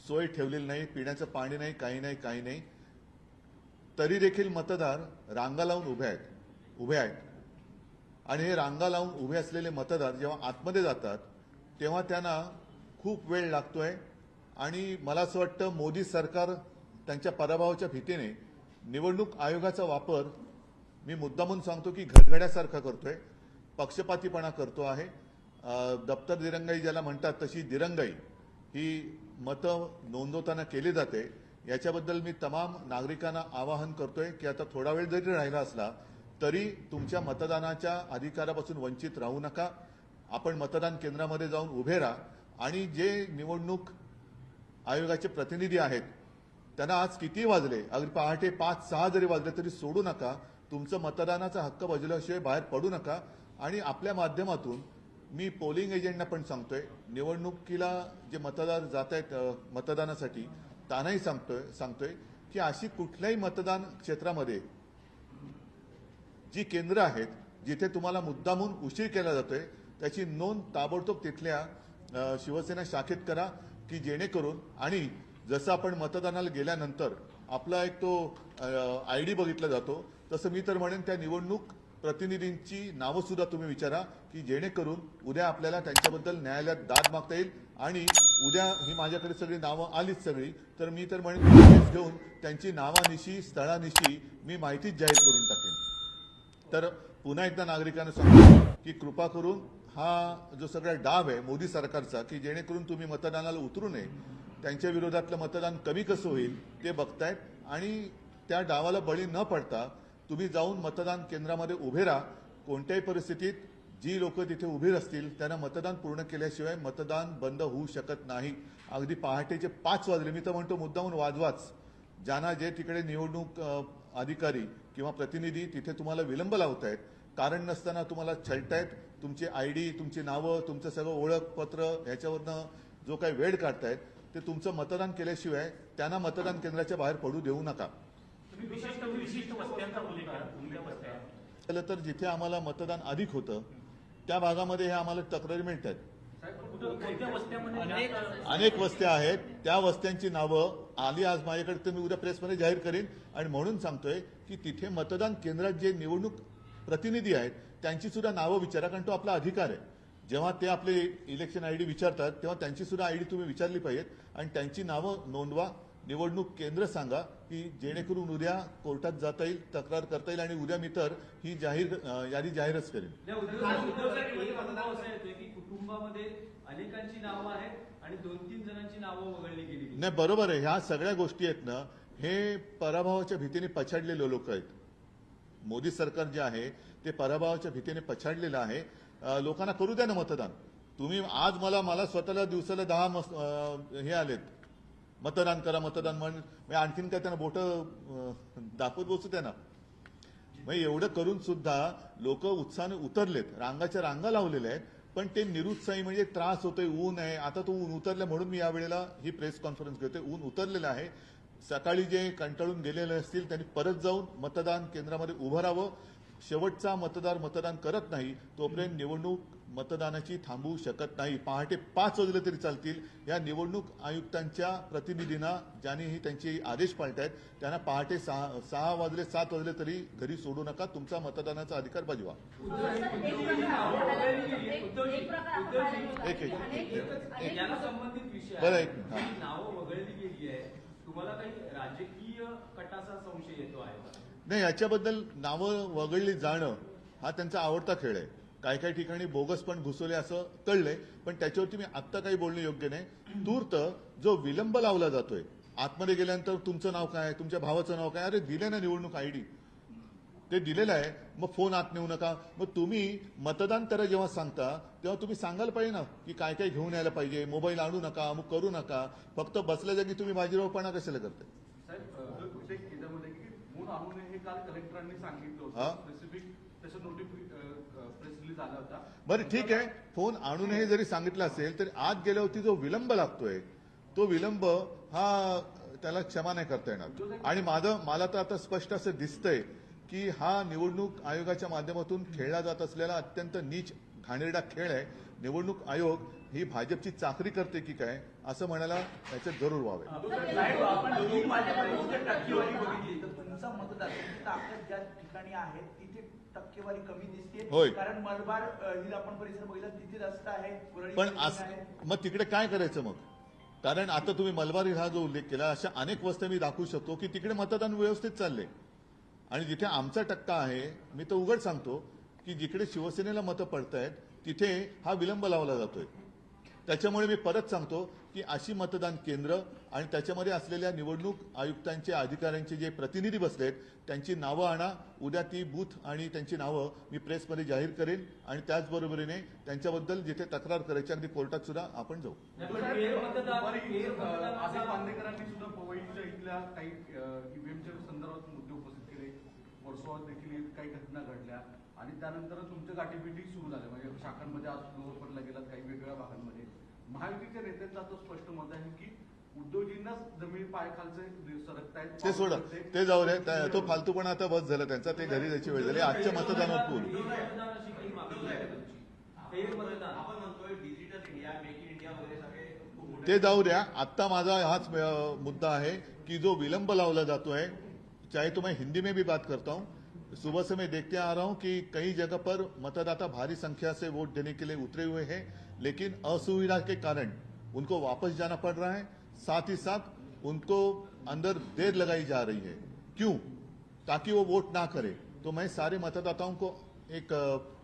सोय ठेवलेली नाही, पिण्याचं पाणी नाही, काही नाही, तरी देखील मतदार रांगा लावून उभे आहेत। आणि हे रांगा लावून उभे असलेले मतदार जेव्हा आतमध्ये जातात तेव्हा त्यांना खूप वेळ लागतोय आणि मला असं वाटतं मोदी सरकार त्यांच्या पराभवाच्या भीतीने निवडणूक आयोगाचा वापर मी मुद्दामून सांगतो की घरगड्यासारखा करतोय, पक्षपातीपणा करतो आहे. दप्तर दिरंगाई ज्याला म्हणतात तशी दिरंगाई ही मतं नोंदवताना केली जाते. याच्याबद्दल मी तमाम नागरिकांना आवाहन करतोय की आता थोडा वेळ जरी राहिला असला तरी तुमच्या मतदानाच्या अधिकारापासून वंचित राहू नका. आपण मतदान केंद्रामध्ये जाऊन उभे राहा आणि जे निवडणूक आयोगाचे प्रतिनिधी आहेत त्यांना आज किती वाजले, अगदी पहाटे 5-6 जरी वाजले तरी सोडू नका. तुमचं मतदानाचा हक्क बजावल्याशिवाय बाहेर पडू नका. आणि आपल्या माध्यमातून मी पोलिंग एजंटना पण सांगतोय, निवडणुकीला जे मतदार जात आहेत मतदानासाठी त्यांनाही सांगतोय की अशी कुठल्याही मतदान क्षेत्रामध्ये जी केंद्र आहेत जिथे तुम्हाला मुद्दामून उशीर केला जातोय त्याची नोंद ताबडतोब तिथल्या शिवसेना शाखेत करा की जेणेकरून, आणि जसं आपण मतदानाला गेल्यानंतर आपला एक तो ID बघितला जातो तसं मी तर म्हणेन त्या निवडणूक प्रतिनिधींची नावं सुद्धा तुम्ही विचारा की जेणेकरून उद्या आपल्याला त्यांच्याबद्दल न्यायालयात दाद मागता येईल. आणि उद्या ही माझ्याकडे सगळी नावं आलीच सगळी तर मी तर म्हणेन केस घेऊन त्यांची नावानिशी स्थळानिशी मी माहितीच जाहीर करून टाकेन. तर पुन्हा एकदा नागरिकांना सांगतो की कृपा करून हा जो सगळा डाव आहे मोदी सरकारचा की जेणेकरून तुम्ही मतदानाला उतरू नये, त्यांच्या विरोधातलं मतदान कमी कसं होईल ते बघतायत आणि त्या डावाला बळी न पडता तुम्ही जाऊन मतदान केंद्रामध्ये उभे राहा. कोणत्याही परिस्थितीत जी लोक तिथे उभी असतील त्यांना मतदान पूर्ण केल्याशिवाय मतदान बंद होऊ शकत नाही. अगदी पहाटेचे 5 वाजले, मी तर म्हणतो मुद्दामून वाजवाच. ज्यांना जे तिकडे निवडणूक अधिकारी किंवा प्रतिनिधी तिथे तुम्हाला विलंब लावतायत, कारण नसताना तुम्हाला छळतायत, तुमची ID, तुमची नावं, तुमचं सगळं ओळखपत्र ह्याच्यावरनं जो काही वेळ काढतायत ते तुमचं मतदान केल्याशिवाय त्यांना मतदान केंद्राच्या बाहेर पडू देऊ नका. विशिष्ट वस्त्यांचा उल्लेख करा. कोणत्या वस्त्या? झालं तर जिथे आम्हाला मतदान अधिक होतं त्या भागामध्ये हे आम्हाला तक्रारी मिळत आहेत. कोणत्या वस्त्यामध्ये अनेक वस्त्या आहेत, त्या वस्त्यांची नावं आली आज माझ्याकडे तर मी उद्या प्रेसमध्ये जाहीर करेन. आणि म्हणून सांगतोय की तिथे मतदान केंद्रात जे निवडणूक प्रतिनिधी आहेत त्यांची सुद्धा नावं विचारा, कारण तो आपला अधिकार आहे. जेव्हा ते आपले इलेक्शन ID विचारतात तेव्हा त्यांची सुद्धा ID तुम्ही विचारली पाहिजेत आणि त्यांची नावं नोंदवा. निवडणूक केंद्र सांगा की जेणेकरून उद्या कोर्टात जाता येईल, तक्रार करता येईल आणि उद्या मी तर ही यादी जाहीरच करेन. कुटुंबामध्ये अनेकांची नावं आहेत आणि 2-3 जणांची नावं वगळली गेली. नाही, बरोबर आहे. ह्या सगळ्या गोष्टी आहेत ना, हे पराभवाच्या भीतीने पछाडलेले लोक आहेत. मोदी सरकार जे आहे ते पराभवाच्या भीतीने पछाडलेलं आहे. लोकांना करू द्या ना मतदान. तुम्ही आज मला स्वतःला दिवसाला 10 हे आलेत मतदान करा मतदान म्हणून आणखीन काय त्यांना बोट दाखवत बसू द्या ना. मग एवढं करून सुद्धा लोक उत्साहाने उतरलेत, रांगाच्या रांगा लावलेल्या आहेत, पण ते निरुत्साही म्हणजे त्रास होतोय, ऊन आहे. आता तो ऊन उतरलं म्हणून मी यावेळेला ही प्रेस कॉन्फरन्स घेतोय. ऊन उतरलेलं आहे. सकाळी जे कंटाळून गेलेले असतील त्यांनी परत जाऊन मतदान केंद्रामध्ये उभं राहावं. शेवटचा मतदार मतदान करत नाही तोपर्यंत निवडणूक मतदानाची थांबवू शकत नाही. पहाटे 5 वाजले तरी चालतील. या निवडणूक आयुक्तांच्या प्रतिनिधींना ज्यांनी त्यांचे आदेश पाळतायत त्यांना पहाटे 6 वाजले 7 वाजले तरी घरी सोडू नका. तुमचा मतदानाचा अधिकार बजवा. याला संबंधित विषय बरं, आहे. एक मिनिट. ही नावं वगळली गेली आहे. तुम्हाला काही राजकीय कटाचा संशय येतो आहे का? नाही, याच्याबद्दल नावं वगळली जाणं हा त्यांचा आवडता खेळ आहे. काही ठिकाणी बोगस पण घुसवले असं कळलंय, पण त्याच्यावरती मी आत्ता काही बोलणं योग्य नाही. तूर्त जो विलंब लावला जातोय, आतमध्ये गेल्यानंतर तुमचं नाव काय, तुमच्या भावाचं नाव काय, अरे दिले ना निवडणूक ID, ते दिलेलं आहे. मग फोन आत नेऊ नका. मग तुम्ही मतदान करा जेव्हा सांगता तेव्हा तुम्ही सांगायला पाहिजे ना की काय काय घेऊन यायला पाहिजे, मोबाईल आणू नका, अमुक करू नका. फक्त बसल्या जागी तुम्ही बाजीरावपणा कशाला करताय? साहेब, त्याच्यामध्ये की फोन आणू नये हे काल कलेक्टरांनी सांगितलं हा? होतं. स्पेसिफिक त्याचं प्रेस रिलीज आला होता. बरं, ठीक आहे. फोन आणून हे जरी सांगितलं असेल तरी आत गेल्यावरती जो विलंब लागतोय तो विलंब हा त्याला क्षमा नाही करता येणार. आणि मला तर आता स्पष्ट असं दिसतंय की हा निवडणूक आयोगाच्या माध्यमातून खेळला जात असलेला अत्यंत नीच घाणेरडा खेळ आहे. निवडणूक आयोग ही भाजपची चाकरी करते की काय असं म्हणायला त्याच्यात जरूर व्हावे. साहेब, आपण ही माझ्याकडे टक्केवारी बघितली तर तुमचा मतदार ताकद ज्या ठिकाणी आहे तिथे टक्केवारी कमी दिसते. होय. कारण मलबार हिल आपण परिसर बघितला तिथे जास्त आहे. वरळी पण कमी आहे. मग तिकडे काय करायचं मग? कारण आता तुम्ही मलबार हा जो उल्लेख केला, अशा अनेक वस्त्या मी दाखवू शकतो की तिकडे मतदान व्यवस्थित चालले आणि जिथे आमचा टक्का आहे, मी तर उघड सांगतो की जिकडे शिवसेनेला मतं पडतायत तिथे हा विलंब लावला जातोय. त्याच्यामुळे मी परत सांगतो की अशी मतदान केंद्र आणि त्याच्यामध्ये असलेल्या निवडणूक आयुक्तांचे अधिकाऱ्यांचे जे प्रतिनिधी बसलेत त्यांची नावं आणा. उद्या ती बूथ आणि त्यांची नावं मी प्रेसमध्ये जाहीर करेन आणि त्याचबरोबरीने त्यांच्याबद्दल जिथे तक्रार करायची अगदी कोर्टात सुद्धा आपण जाऊ. दुपारी आसिफ बांदेकरांनी सुद्धा पवईच्या इथल्या काही ईव्हीएमच्या संदर्भात मुद्दे उपस्थित केले. वर्सोवात देखील काही घटना घडल्या आणि त्यानंतर तुमच्या गाठीभेटी सुरू झाल्या. म्हणजे शाखांमध्ये आज लोअरपडला गेलात, काही वेगवेगळ्या भागांमध्ये. महायुतीच्या नेत्यांचं आता स्पष्ट मत आहे की उद्धवजींनाच जमीन पायखालचे सरकतायत. ते सोडा, ते जाऊ दे. तो फालतूपणा आता बस झाला त्यांचा. ते घरी जायची वेळ झाली. आजच्या मतदानावर बोलू. आपण म्हणतोय digital India, make in India वगैरे सगळे खूप मोठे ते जाऊ द्या. आत्ता माझा हाच मुद्दा है कि जो विलंब लावला जातो है, चाहे तो मैं हिंदी में भी बात करता हूं, सुबह से मैं देखते आ रहा हूं कि कई जगह पर मतदाता भारी संख्या से वोट देने के लिए उतरे हुए हैं, लेकिन असुविधा के कारण उनको वापस जाना पड़ रहा है. साथ ही साथ उनको अंदर देर लगाई जा रही है. क्यों? ताकि वो वोट ना करे. तो मैं सारे मतदाताओं को एक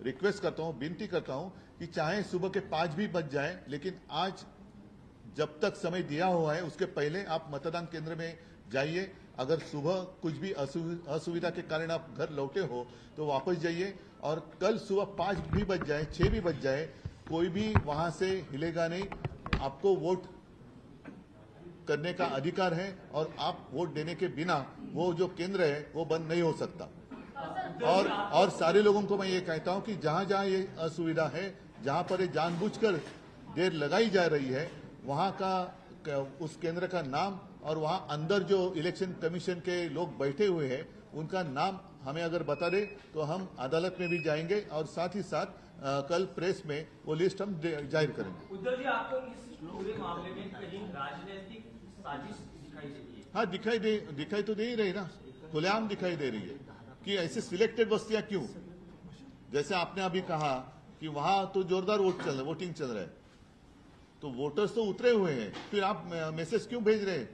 रिक्वेस्ट करता हूं, विनती करता हूं कि चाहे सुबह के 5 भी बज जाए, लेकिन आज जब तक समय दिया हुआ है उसके पहले आप मतदान केंद्र में जाइए. अगर सुबह कुछ भी असुविधा के कारण आप घर लौटे हो तो वापस जाइए. और कल सुबह 5 भी बज जाए, 6 भी बज जाए, कोई भी वहां से हिलेगा नहीं. आपको वोट करने का अधिकार है और आप वोट देने के बिना वो जो केंद्र है वो बंद नहीं हो सकता. और सारे लोगों को मैं ये कहता हूं कि जहां जहां ये असुविधा है, जहां पर ये जानबूझकर देर लगाई जा रही है, वहां का उस केंद्र का नाम और वहां अंदर जो इलेक्शन कमीशन के लोग बैठे हुए हैं उनका नाम हमें अगर बता दे तो हम अदालत में भी जाएंगे और साथ ही साथ कल प्रेस में वो लिस्ट हम जाहिर करेंगे. उद्धव जी, आपको इस पूरे मामले में कहीं राजनीतिक साजिश दिखाई देती है? हाँ, दिखाई तो दे ही रही ना, खुलेआम दिखाई दे रही है कि ऐसे सिलेक्टेड बस्तियां क्यों. जैसे आपने अभी कहा कि वहां तो जोरदार वोटिंग चल रहा है, तो वोटर्स तो उतरे हुए हैं, फिर आप मैसेज क्यों भेज रहे हैं?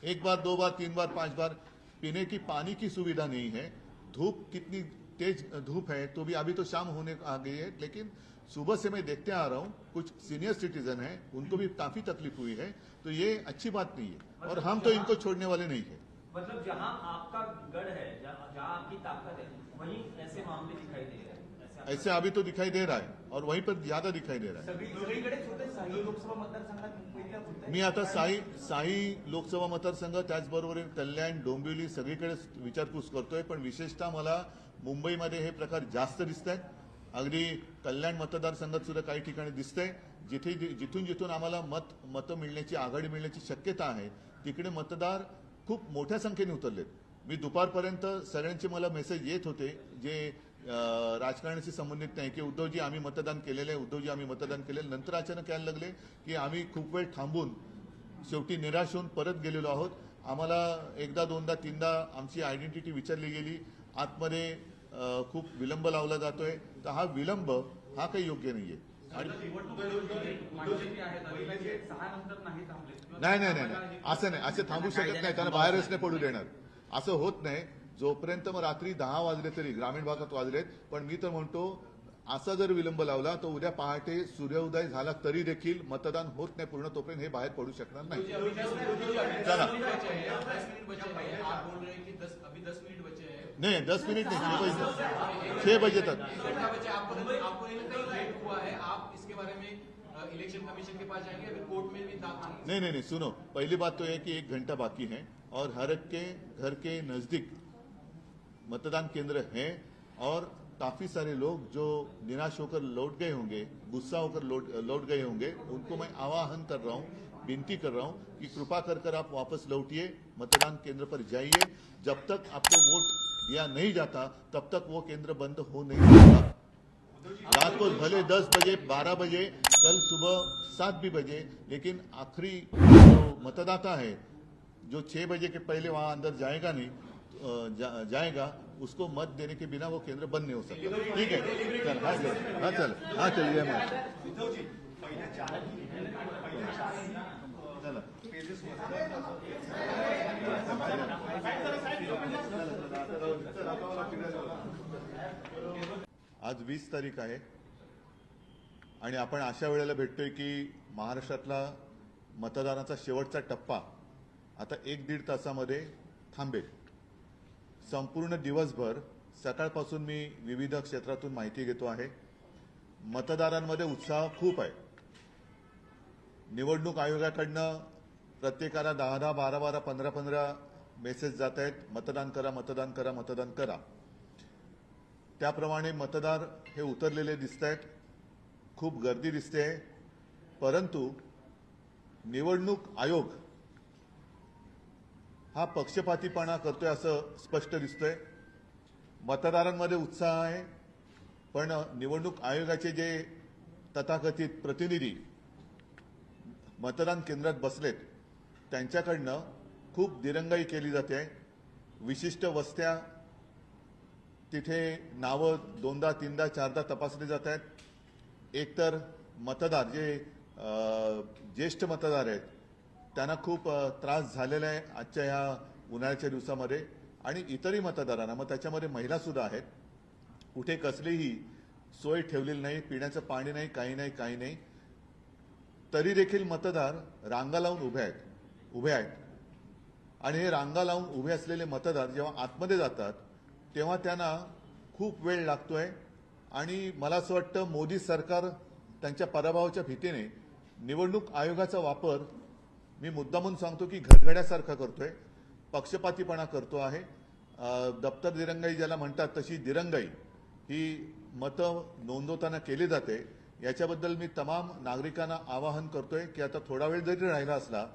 1 बार, 2 बार, 3 बार, 5 बार. पीने की पानी की सुविधा नहीं है. धूप कितनी तेज धूप है, तो भी अभी तो शाम होने आ गई है, लेकिन सुबह से मैं देखते आ रहा हूं कुछ सीनियर सिटीजन हैं, उनको भी काफी तकलीफ हुई है. तो ये अच्छी बात नहीं है और हम तो इनको छोड़ने वाले नहीं है. मतलब जहां आपका गढ़ है, जहां आपकी ताकत है, वहीं ऐसे मामले दिखाई दे रहे हैं. ऐसे अभी तो दिखाई दे रहा है और वहीं पर ज्यादा दिखाई दे रहा है. सगळीकडेच होते. साई लोकसभा मतदारसंघात मुंबईला होत मी आता साई लोकसभा मतदारसंघ, त्याचबरोबर कल्याण, डोंबिवली सगळीकडे विचारपूस करतोय. पण विशेषतः मला मुंबईमध्ये हे प्रकार जास्त दिसत आहेत. अगदी कल्याण मतदारसंघात सुद्धा काही ठिकाणी दिसतंय जिथून आम्हाला मतं मिळण्याची, आघाडी मिळण्याची शक्यता आहे, तिकडे मतदार खूप मोठ्या संख्येने उतरलेत. मी दुपारपर्यंत सगळ्यांचे मला मेसेज येत होते जे राजकारणाशी संबंधित नाही की उद्धवजी आम्ही मतदान केलेलं आहे, उद्धवजी आम्ही मतदान केलेलं. नंतर अचानक यायला लागले की आम्ही खूप वेळ थांबून शेवटी निराश होऊन परत गेलेलो आहोत. आम्हाला एकदा, दोनदा, तीनदा आमची आयडेंटिटी विचारली गेली. आतमध्ये खूप विलंब लावला जातोय. तर हा विलंब हा काही योग्य नाहीये. आणि नाही, असं नाही, असं थांबू शकत नाही. त्यांना बाहेरच नाही पडू देणार. असं होत नाही. जोपर्यंत मग रात्री 10 वाजले तरी, ग्रामीण भागात वाजलेत, पण मी तर म्हणतो असा जर विलंब लावला तर उद्या पहाटे सूर्योदय झाला तरी देखील मतदान होत नाही पूर्ण, तोपर्यंत हे बाहेर पडू शकणार नाही. चला, नहीं 10 मिनट नहीं, 6 बजे तक. इलेक्शन कमीशन के पास जाएंगे, अभी कोर्ट में भी नहीं, सुनो, पहली बात तो है कि 1 घंटा बाकी है और हर एक के घर के नजदीक मतदान केंद्र हैं और काफी सारे लोग जो निराश होकर लौट गए होंगे, गुस्सा होकर लौट गए होंगे, उनको मैं आह्वान कर रहा हूं, विनती कर रहा हूं कि कृपा कर आप वापस लौटिए, मतदान केंद्र पर जाइए. जब तक आपको वोट दिया नहीं जाता तब तक वो केंद्र बंद हो नहीं सकता. रात को भले 10 बजे, 12 बजे, कल सुबह 7 भी बजे, लेकिन आखिरी जो मतदाता है जो 6 बजे के पहले वहां अंदर जाएगा नहीं, जाएगा उसको मत देने के बिना वो केंद्र बंद नहीं हो सकता. ठीक आहे, चल हा चल हा चलिए मग चला. आज 20 तारीख आहे आणि आपण अशा वेळेला भेटतोय की महाराष्ट्रातला मतदानाचा शेवटचा टप्पा आता 1-1.5 तासामध्ये थांबेल. संपूर्ण दिवसभर सकाळपासून मी विविध क्षेत्रातून माहिती घेतो आहे. मतदारांमध्ये उत्साह खूप आहे. निवडणूक आयोगाकडनं प्रत्येकाला 10-10, 12-12, 15-15 मेसेज जात आहेत, मतदान करा, मतदान करा, मतदान करा. त्याप्रमाणे मतदार हे उतरलेले दिसत आहेत. खूप गर्दी दिसते. परंतु निवडणूक आयोग हा पक्षपातीपणा करतोय असं स्पष्ट दिसतंय. मतदारांमध्ये उत्साह आहे, पण निवडणूक आयोगाचे जे तथाकथित प्रतिनिधी मतदान केंद्रात बसलेत त्यांच्याकडनं खूप दिरंगाई केली जाते. विशिष्ट वस्त्या तिथे नावं 2दा 3दा 4दा तपासली जात आहेत. एकतर मतदार जे ज्येष्ठ मतदार आहेत त्यांना खूप त्रास झालेला आहे आजच्या ह्या उन्हाळ्याच्या दिवसामध्ये आणि इतरही मतदारांना, मग त्याच्यामध्ये महिला सुद्धा आहेत. कुठे कसलीही सोय ठेवलेली नाही, पिण्याचं पाणी नाही, काही नाही. तरी देखील मतदार रांगा लावून उभे आहेत आणि हे रांगा लावून उभे असलेले मतदार जेव्हा आतमध्ये जातात तेव्हा त्यांना खूप वेळ लागतोय आणि मला असं वाटतं मोदी सरकार त्यांच्या पराभवाच्या भीतीने निवडणूक आयोगाचा वापर मी मुद्दामून सांगतो की घरगड्यासारखा करतोय, पक्षपातीपणा करतो आहे. दप्तर दिरंगाई ज्याला म्हणतात तशी दिरंगाई ही मतं नोंदवताना केली जाते. याच्याबद्दल मी तमाम नागरिकांना आवाहन करतोय की आता थोडा वेळ जरी राहिला असला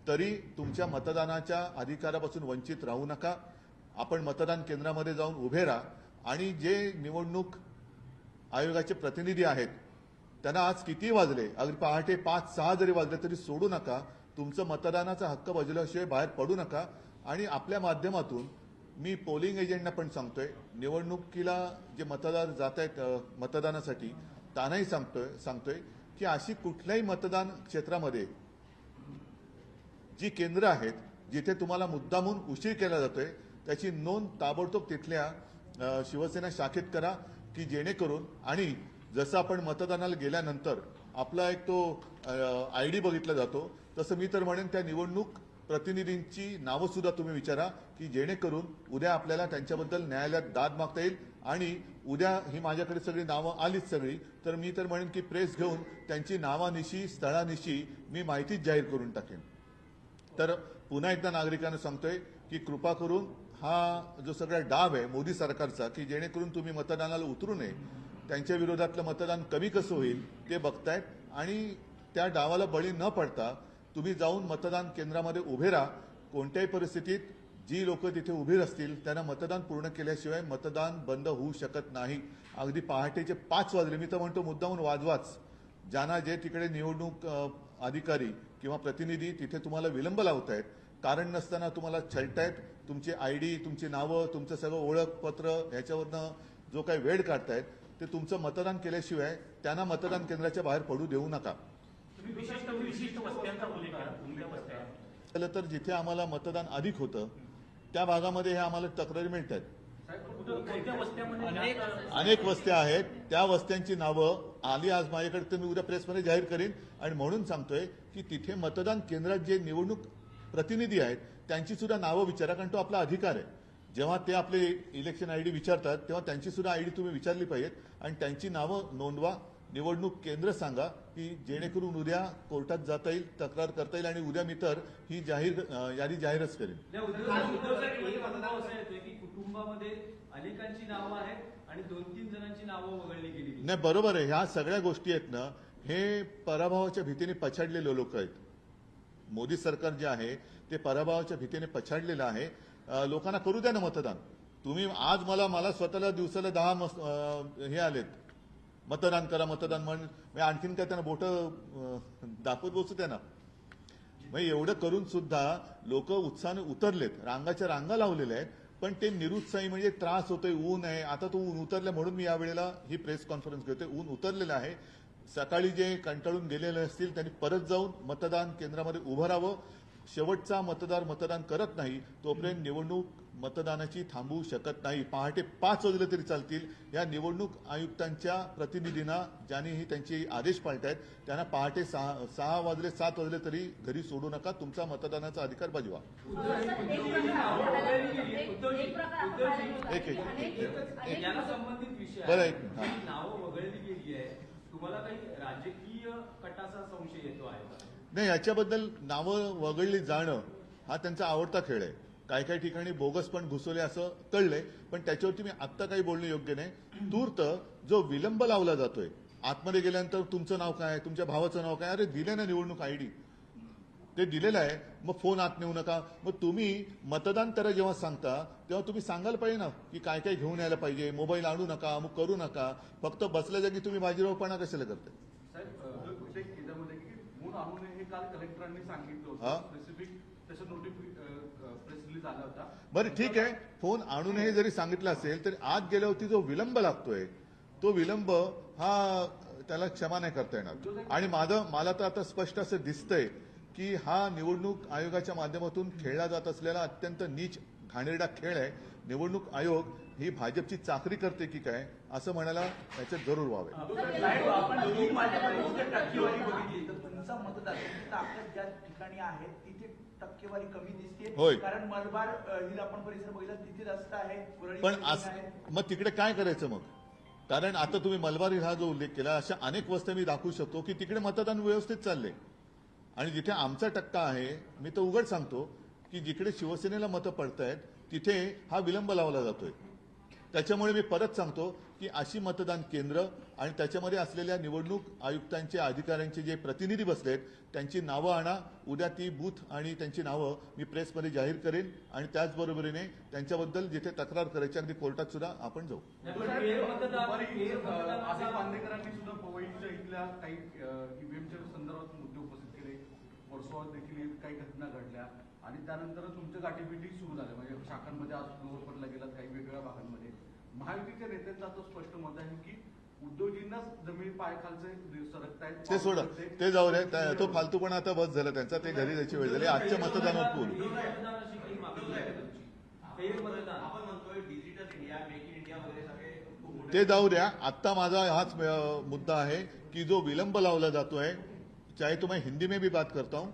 तरी तुमच्या मतदानाच्या अधिकारापासून वंचित राहू नका. आपण मतदान केंद्रामध्ये जाऊन उभे राहा आणि जे निवडणूक आयोगाचे प्रतिनिधी आहेत त्यांना आज किती वाजले, अगदी पहाटे 5-6 जरी वाजले तरी सोडू नका. तुमचं मतदानाचा हक्क बजावल्याशिवाय बाहेर पडू नका. आणि आपल्या माध्यमातून मी पोलिंग एजंटना पण सांगतोय, निवडणुकीला जे मतदार जात आहेत मतदानासाठी त्यांनाही सांगतोय की अशी कुठल्याही मतदान क्षेत्रामध्ये जी केंद्र आहेत जिथे तुम्हाला मुद्दामून उशीर केला जातोय त्याची नोंद ताबडतोब तिथल्या शिवसेना शाखेत करा की जेणेकरून, आणि जसं आपण मतदानाला गेल्यानंतर आपला एक तो आयडी बघितला जातो तसं मी तर म्हणेन त्या निवडणूक प्रतिनिधींची नावं सुद्धा तुम्ही विचारा की जेणेकरून उद्या आपल्याला त्यांच्याबद्दल न्यायालयात दाद मागता येईल. आणि उद्या ही माझ्याकडे सगळी नावं आलीच सगळी तर मी तर म्हणेन की प्रेस घेऊन त्यांची नावानिशी स्थळानिशी मी माहितीच जाहीर करून टाकेन. तर पुन्हा एकदा नागरिकांना सांगतोय की कृपा करून हा जो सगळा डाव आहे मोदी सरकारचा की जेणेकरून तुम्ही मतदानाला उतरू नये, त्यांच्या विरोधातलं मतदान कमी कसं होईल ते बघतायत आणि त्या डावाला बळी न पडता तुम्ही जाऊन मतदान केंद्रामध्ये उभे राहा. कोणत्याही परिस्थितीत जी लोक तिथे उभी असतील त्यांना मतदान पूर्ण केल्याशिवाय मतदान बंद होऊ शकत नाही. अगदी पहाटेचे 5 वाजले, मी तर म्हणतो मुद्दामून वाजवाच. ज्यांना जे तिकडे निवडणूक अधिकारी किंवा प्रतिनिधी तिथे तुम्हाला विलंब लावतायत, कारण नसताना तुम्हाला छळतायत, तुमची आयडी, तुमची नावं, तुमचं सगळं ओळखपत्र ह्याच्यावरनं जो काही वेळ काढतायत ते तुमचं मतदान केल्याशिवाय त्यांना मतदान केंद्राच्या बाहेर पडू देऊ नका. विशिष्ट वस्त्यांचा उल्लेख करा. कोणत्या वस्त्या? झालं तर जिथे आम्हाला मतदान अधिक होतं त्या भागामध्ये हे आम्हाला तक्रारी मिळतात. कोणत्या वस्त्यामध्ये अनेक वस्त्या आहेत, त्या वस्त्यांची नावं आली आज माझ्याकडे तर मी उद्या प्रेसमध्ये जाहीर करीन. आणि म्हणून सांगतोय की तिथे मतदान केंद्रात जे निवडणूक प्रतिनिधी आहेत त्यांची सुद्धा नावं विचारा, कारण तो आपला अधिकार आहे. जेव्हा ते आपले इलेक्शन आयडी विचारतात तेव्हा त्यांची सुद्धा आयडी तुम्ही विचारली पाहिजेत आणि त्यांची नावं नोंदवा. निवडणूक केंद्र सांगा की जेणेकरून उद्या कोर्टात जाता येईल, तक्रार करता येईल आणि उद्या मी तर ही यादी जाहीरच करेन. कुटुंबामध्ये अनेकांची नावं आहेत आणि 2-3 जणांची नावं वगळली गेली. नाही, बरोबर आहे. ह्या सगळ्या गोष्टी आहेत ना, हे पराभवाच्या भीतीने पछाडलेले लोक आहेत. मोदी सरकार जे आहे ते पराभवाच्या भीतीने पछाडलेलं आहे. लोकांना करू द्या ना मतदान. तुम्ही आज मला स्वतःला दिवसाला 10 हे आलेत, मतदान करा मतदान म्हणून आणखीन काय त्यांना बोटं दाखवत बसू त्यांना. मग एवढं करून सुद्धा लोक उत्साहाने उतरलेत, रांगाच्या रांगा लावलेल्या आहेत, पण ते निरुत्साही म्हणजे त्रास होतोय, ऊन आहे. आता तो ऊन उतरलं म्हणून मी यावेळेला ही प्रेस कॉन्फरन्स घेतोय. ऊन उतरलेलं आहे. सकाळी जे कंटाळून गेलेले असतील त्यांनी परत जाऊन मतदान केंद्रामध्ये उभं राहावं. शेवटचा मतदार मतदान करत नाही तोपर्यंत निवडणूक मतदानाची थांबवू शकत नाही. पहाटे 5 वाजले तरी चालतील. या निवडणूक आयुक्तांच्या प्रतिनिधींना ज्यांनी त्यांचे आदेश पाळतायत त्यांना पहाटे 6 वाजले 7 वाजले तरी घरी सोडू नका. तुमचा मतदानाचा अधिकार बजवा. एक. याला संबंधित विषय बरं, आहे. एक मिनिट. हा. ही नावं वगळली गेली आहे. तुम्हाला काही राजकीय कटाचा संशय येतो आहे का? नाही, याच्याबद्दल नावं वगळली जाणं हा त्यांचा आवडता खेळ आहे. काही ठिकाणी बोगस पण घुसवले असं कळलंय, पण त्याच्यावरती मी आत्ता काही बोलणं योग्य नाही. तूर्त जो विलंब लावला जातोय, आतमध्ये गेल्यानंतर तुमचं नाव काय, तुमच्या भावाचं नाव काय, अरे दिले ना निवडणूक आयडी, ते दिलेलं आहे, मग फोन आत नेऊ नका. मग तुम्ही मतदान करा जेव्हा सांगता तेव्हा तुम्ही सांगायला पाहिजे ना की काय काय घेऊन यायला पाहिजे. मोबाईल आणू नका, मग करू नका. फक्त बसल्या जागी तुम्ही बाजीरावपणा कशाला करताय? साहेब प्रत्येक याच्यामध्ये की मूळ आणू नये हे काल कलेक्टरांनी सांगितलं हा? होतं. स्पेसिफिक त्याचं प्रेस रिलीज आला होता. बरं ठीक आहे, फोन आणू नये जरी सांगितलं असेल तरी आत गेल्यावरती जो विलंब लागतोय तो विलंब हा त्याला क्षमा नाही करता येणार. आणि मला तर आता स्पष्ट असं दिसतंय की हा निवडणूक आयोगाच्या माध्यमातून खेळला जात असलेला अत्यंत नीच घाणेरडा खेळ आहे. निवडणूक आयोग ही भाजपची चाकरी करते की काय असं म्हणायला याच्यात जरूर व्हावे. साहेब, आपण ही माझ्या परिसरात टक्केवारी बघितली तर तुमचा मतदार ताकद ज्या ठिकाणी आहे तिथे टक्केवारी कमी दिसते. होय. कारण मलबार हिल आपण परिसर बघितला तिथे रस्ता आहे, वरळी पण बिल्डिंग आहे. मग तिकडे काय करायचं मग? कारण आता तुम्ही मलबारी हा जो उल्लेख केला, अशा अनेक वस्त्या मी दाखवू शकतो की तिकडे मतदान व्यवस्थित चाललंय. आणि जिथे आमचा टक्का आहे, मी तर उघड सांगतो की जिकडे शिवसेनेला मतं पडतायत तिथे हा विलंब लावला जातोय. त्याच्यामुळे मी परत सांगतो की अशी मतदान केंद्र आणि त्याच्यामध्ये असलेल्या निवडणूक आयुक्तांचे अधिकाऱ्यांचे जे प्रतिनिधी बसलेत त्यांची नावं आणा. उद्या ती बूथ आणि त्यांची नावं मी प्रेसमध्ये जाहीर करेन. आणि त्याचबरोबरीने त्यांच्याबद्दल जिथे तक्रार करायची अगदी कोर्टात सुद्धा आपण जाऊ. नाही, पण फेरमतदान- दुपारी फेरमतदानाचा- आसिफ बांदेकरांनी सुद्धा पवईच्या इथल्या काही ईव्हीएमच्या संदर्भात मुद्दे उपस्थित केले. वर्सोवात देखील काही घटना घडल्या आणि त्यानंतर तुमच्या गाठीभेटी सुरू झाल्या. म्हणजे शाखांमध्ये आज लोअरपडला गेलात, काही वेगवेगळ्या भागांमध्ये. महायुतीच्या नेत्यांचं आता स्पष्ट मत आहे की उद्योजींनाच जमीन पायखालचे सरकतायत. ते सोडा, ते जाऊ दे. तो फालतूपणा आता बस झाला त्यांचा. ते घरी जायची वेळ झाली. आजच्या मतदानावर बोलू. फेरमतदानाची काही मागणी आहे का तुमची? फेरमतदान आपण म्हणतोय digital India, make in India वगैरे सगळे खूप मोठे ते जाऊ द्या. आत्ता माझा हाच मुद्दा है कि जो विलंब लावला जातो है, चाहे तो मैं हिंदी में भी बात करता हूं,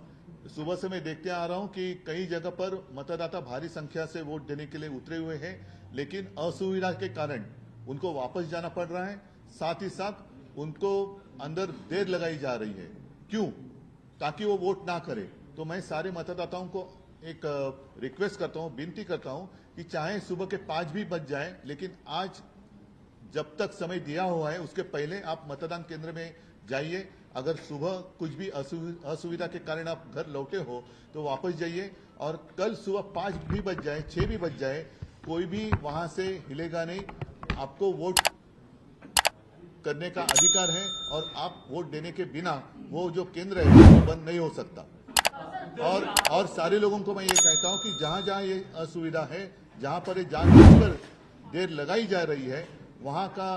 सुबह से मैं देखते आ रहा हूं कि कई जगह पर मतदाता भारी संख्या से वोट देने के लिए उतरे हुए हैं, लेकिन असुविधा के कारण उनको वापस जाना पड़ रहा है. साथ ही साथ उनको अंदर देर लगाई जा रही है. क्यों? ताकि वो वोट ना करे. तो मैं सारे मतदाताओं को एक रिक्वेस्ट करता हूं, विनती करता हूं कि चाहे सुबह के 5 भी बज जाए, लेकिन आज जब तक समय दिया हुआ है उसके पहले आप मतदान केंद्र में जाइए. अगर सुबह कुछ भी असुविधा के कारण आप घर लौटे हो तो वापस जाइए. और कल सुबह 5 भी बज जाए, 6 भी बज जाए, कोई भी वहां से हिलेगा नहीं. आपको वोट करने का अधिकार है और आप वोट देने के बिना वो जो केंद्र है वो बंद नहीं हो सकता. और सारे लोगों को मैं ये कहता हूं कि जहां जहां ये असुविधा है, जहां पर ये जानबूझकर देर लगाई जा रही है, वहां का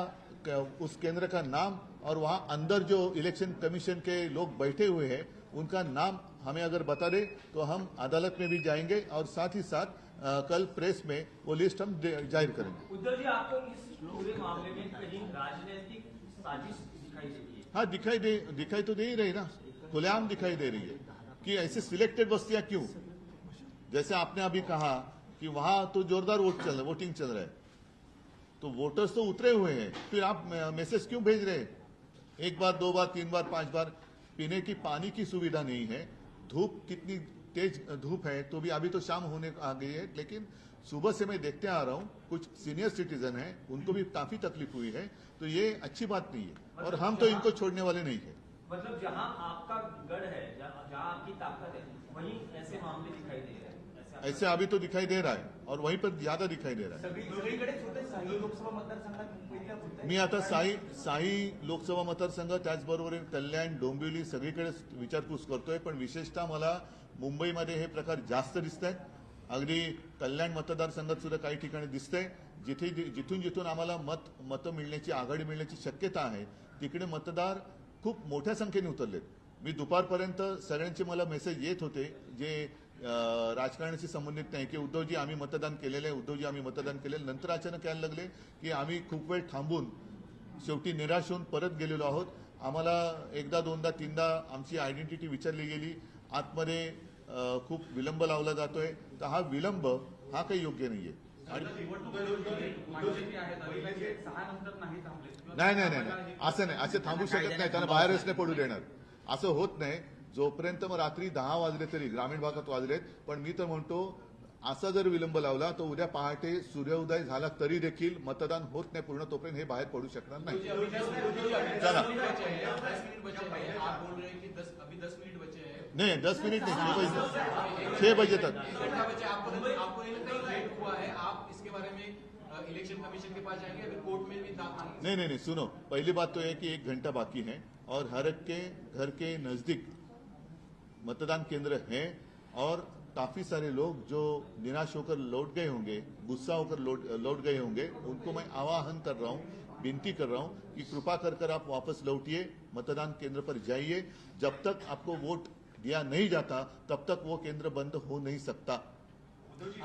उस केंद्र का नाम और वहां अंदर जो इलेक्शन कमीशन के लोग बैठे हुए हैं उनका नाम हमें अगर बता दे तो हम अदालत में भी जाएंगे और साथ ही साथ कल प्रेस में वो लिस्ट हम जाहिर करेंगे. उद्धव जी, आपको इस पूरे मामले में कहीं राजनीतिक साजिश दिखाई देती है? हाँ, दिखाई तो दे ही रही ना, खुलेआम दिखाई दे रही है कि ऐसे सिलेक्टेड बस्तियां क्यों. जैसे आपने अभी कहा कि वहां तो जोरदार वोटिंग चल रहा है, तो वोटर्स तो उतरे हुए हैं, फिर आप मैसेज क्यों भेज रहे हैं? 1 बार 2 बार 3 बार 5 बार. पीने की पानी की सुविधा नहीं है. धूप कितनी तेज धूप है, तो भी अभी तो शाम होने आ गई है, लेकिन सुबह से मैं देखते आ रहा हूं कुछ सीनियर सिटीजन हैं, उनको भी काफी तकलीफ हुई है. तो ये अच्छी बात नहीं है और हम तो इनको छोड़ने वाले नहीं है. मतलब जहां आपका गढ़ है, जहां आपकी ताकत है, वहीं ऐसे मामले दिखाई दे रहे हैं. ऐसे अभी तो दिखाई दे रहा है और वहीं पर ज्यादा दिखाई दे रहा है. सगळीकडेच होते. साई लोकसभा मतदारसंघात मुंबईतल्या होते. मी आता साई लोकसभा मतदारसंघ, त्याचबरोबर कल्याण, डोंबिवली सगळीकडे विचारपूस करतोय. पण विशेषतः मला मुंबईमध्ये हे प्रकार जास्त दिसत आहेत. अगदी कल्याण मतदारसंघात सुद्धा काही ठिकाणी दिसतंय जिथून आम्हाला मतं मिळण्याची आघाडी मिळण्याची शक्यता आहे तिकडे मतदार खूप मोठ्या संख्येने उतरलेत. मी दुपारपर्यंत सगळ्यांचे मला मेसेज येत होते जे राजकारणाशी संबंधित नाही की उद्धवजी आम्ही मतदान केलेलं आहे, उद्धवजी आम्ही मतदान केलेलं. नंतर अचानक यायला लागले की आम्ही खूप वेळ थांबून शेवटी निराश होऊन परत गेलेलो आहोत. आम्हाला एकदा दोनदा तीनदा आमची आयडेंटिटी विचारली गेली, आतमध्ये खूप विलंब लावला जातोय. तर हा विलंब हा काही योग्य नाहीये. आणि नाही असं नाही, असे थांबू शकत नाही, त्यांना बाहेरच नाही पडू देणार. असं होत नाही. जोपर्यंत मग रात्री 10 वाजले तरी ग्रामीण भागात वाजलेत, पण मी तर म्हणतो असा जर विलंब लावला तर उद्या पहाटे सूर्योदय झाला तरी देखील मतदान होत नाही पूर्ण, तोपर्यंत हे बाहेर पडू शकणार नाही. चला नहीं 10 मिनट नहीं, 6 बजे तक. इलेक्शन कमीशन के पास जाएंगे, अभी कोर्ट में भी दाखिल नहीं, सुनो, पहली बात तो है कि 1 घंटा बाकी है और हर एक के घर के नजदीक मतदान केंद्र है और काफी सारे लोग जो निराश होकर लौट गए होंगे, गुस्सा होकर लौट गए होंगे, उनको मैं आह्वान कर रहा हूं, विनती कर रहा हूं कि कृपा कर आप वापस लौटिए, मतदान केंद्र पर जाइए. जब तक आपको वोट दिया नहीं जाता तब तक वो केंद्र बंद हो नहीं सकता.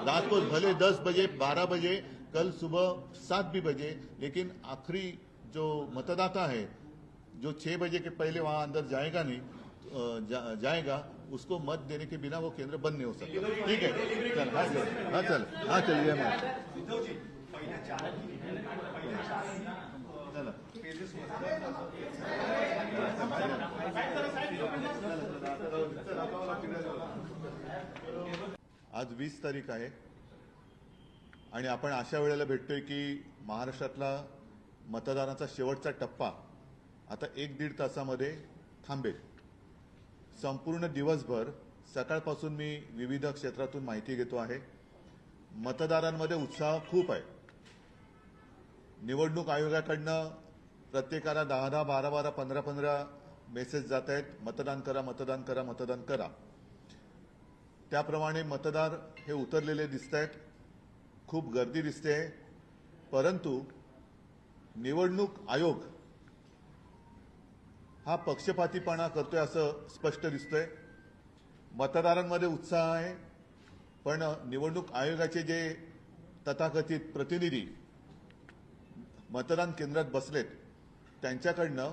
रात को भले 10 बजे 12 बजे, कल सुबह 7 भी बजे, लेकिन आखिरी जो मतदाता है जो 6 बजे के पहले वहां अंदर जाएगा नहीं, जाएगा, उसको मत देने के बिना वो केंद्र बंद नहीं हो सकता. ठीक है, चल हाँ चलिए आज 20 तारीख आहे आणि आपण अशा वेळेला भेटतोय की महाराष्ट्रातला मतदानाचा शेवटचा टप्पा आता 1-1.5 तासामध्ये थांबेल. संपूर्ण दिवसभर सकाळपासून मी विविध क्षेत्रातून माहिती घेतो आहे. मतदारांमध्ये उत्साह खूप आहे. निवडणूक आयोगाकडनं प्रत्येकाला 10-10, 12-12, 15-15 मेसेज जात आहेत, मतदान करा, मतदान करा, मतदान करा. त्याप्रमाणे मतदार हे उतरलेले दिसत आहेत, खूप गर्दी दिसते. परंतु निवडणूक आयोग हा पक्षपातीपणा करतोय असं स्पष्ट दिसतोय. मतदारांमध्ये उत्साह आहे, पण निवडणूक आयोगाचे जे तथाकथित प्रतिनिधी मतदान केंद्रात बसलेत त्यांच्याकडनं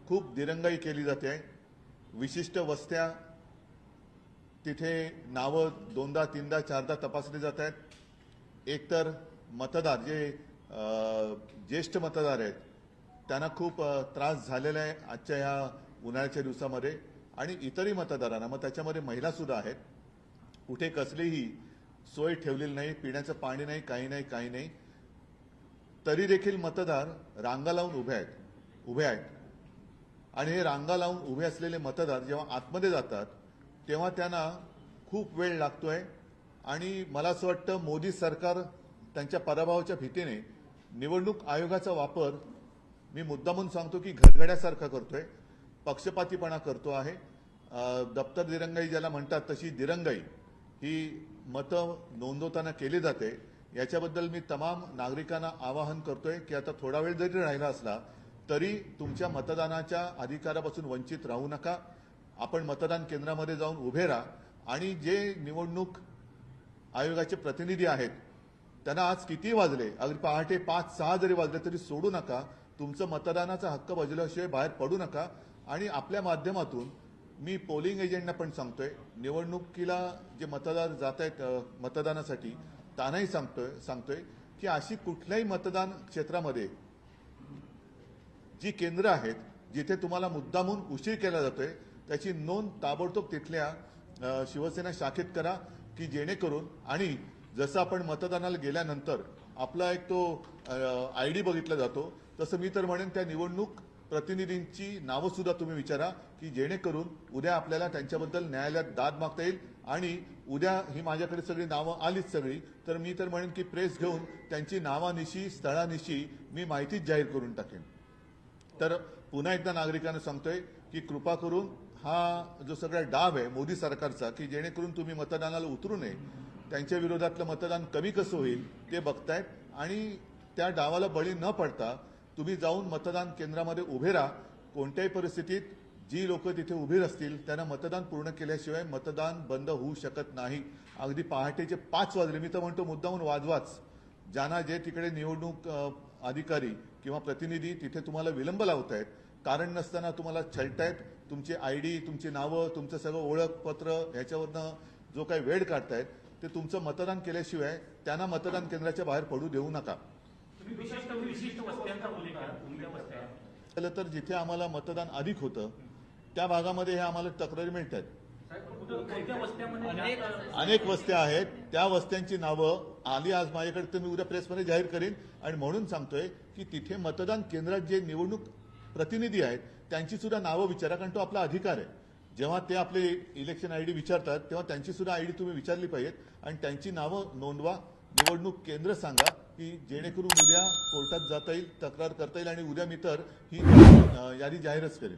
खूप दिरंगाई केली जाते. विशिष्ट वस्त्या तिथे नावं 2दा 3दा 4दा तपासली जात आहेत. एकतर मतदार जे ज्येष्ठ मतदार आहेत त्यांना खूप त्रास झालेला आहे आजच्या ह्या उन्हाळ्याच्या दिवसामध्ये, आणि इतरही मतदारांना, मग त्याच्यामध्ये महिला सुद्धा आहेत. कुठे कसलीही सोय ठेवलेली नाही, पिण्याचं पाणी नाही, काही नाही. तरी देखील मतदार रांगा लावून उभे आहेत. आणि हे रांगा लावून उभे असलेले मतदार जेव्हा आतमध्ये जातात तेव्हा त्यांना खूप वेळ लागतोय. आणि मला असं वाटतं मोदी सरकार त्यांच्या पराभवाच्या भीतीने निवडणूक आयोगाचा वापर, मी मुद्दामून सांगतो की घरगड्यासारखा करतोय, पक्षपातीपणा करतो आहे. दप्तर दिरंगाई ज्याला म्हणतात तशी दिरंगाई ही मतं नोंदवताना केली जाते. याच्याबद्दल मी तमाम नागरिकांना आवाहन करतोय की आता थोडा वेळ जरी राहिला असला तरी तुमच्या मतदानाच्या अधिकारापासून वंचित राहू नका. आपण मतदान केंद्रामध्ये जाऊन उभे राहा. आणि जे निवडणूक आयोगाचे प्रतिनिधी आहेत त्यांना आज किती वाजले, अगदी पहाटे 5-6 जरी वाजले तरी सोडू नका. तुमचं मतदानाचा हक्क बजावल्याशिवाय बाहेर पडू नका. आणि आपल्या माध्यमातून मी पोलिंग एजंटना पण सांगतोय, निवडणुकीला जे मतदार जात आहेत मतदानासाठी त्यांनाही सांगतोय की अशी कुठल्याही मतदान क्षेत्रामध्ये जी केंद्र आहेत जिथे तुम्हाला मुद्दामून उशीर केला जातोय त्याची नोंद ताबडतोब तिथल्या शिवसेना शाखेत करा, की जेणेकरून, आणि जसं आपण मतदानाला गेल्यानंतर आपला एक तो आयडी बघितला जातो, तसं मी तर म्हणेन त्या निवडणूक प्रतिनिधींची नावं सुद्धा तुम्ही विचारा, की जेणेकरून उद्या आपल्याला त्यांच्याबद्दल न्यायालयात दाद मागता येईल. आणि उद्या ही माझ्याकडे सगळी नावं आलीच सगळी, तर मी तर म्हणेन की प्रेस घेऊन त्यांची नावानिशी स्थळानिशी मी माहितीच जाहीर करून टाकेन. तर पुन्हा एकदा नागरिकांना सांगतोय की कृपा करून हा जो सगळा डाव आहे मोदी सरकारचा, की जेणेकरून तुम्ही मतदानाला उतरू नये, त्यांच्या विरोधातलं मतदान कमी कसं होईल ते बघतायत आणि त्या डावाला बळी न पडता तुम्ही जाऊन मतदान केंद्रामध्ये उभे राहा. कोणत्याही परिस्थितीत जी लोक तिथे उभी असतील त्यांना मतदान पूर्ण केल्याशिवाय मतदान बंद होऊ शकत नाही. अगदी पहाटेचे 5 वाजले, मी तर म्हणतो मुद्दामून वाजवाच. ज्यांना जे तिकडे निवडणूक अधिकारी किंवा प्रतिनिधी तिथे तुम्हाला विलंब लावतायत, कारण नसताना तुम्हाला छळतायत, तुमची आयडी, तुमची नावं, तुमचं सगळं ओळखपत्र ह्याच्यावरनं जो काही वेळ काढतायत ते तुमचं मतदान केल्याशिवाय त्यांना मतदान केंद्राच्या बाहेर पडू देऊ नका. तुम्ही विशिष्ट वस्त्यांचा उल्लेख केला, कोणत्या वस्त्या? केलं तर जिथे आम्हाला मतदान अधिक होतं त्या भागामध्ये हे आम्हाला तक्रारी मिळत आहेत. कोणत्या वस्त्यामध्ये अनेक वस्त्या आहेत, त्या वस्त्यांची नावं आली आज माझ्याकडे, तर मी उद्या प्रेसमध्ये जाहीर करीन. आणि म्हणून सांगतोय की तिथे मतदान केंद्रात जे निवडणूक प्रतिनिधी आहेत त्यांची सुद्धा नावं विचारा, कारण तो आपला अधिकार आहे. जेव्हा ते आपले इलेक्शन आयडी विचारतात तेव्हा त्यांची सुद्धा आयडी तुम्ही विचारली पाहिजेत आणि त्यांची नावं नोंदवा. निवडणूक केंद्र सांगा की जेणेकरून उद्या कोर्टात जाता येईल, तक्रार करता येईल आणि उद्या मी तर ही यादी जाहीरच करेन.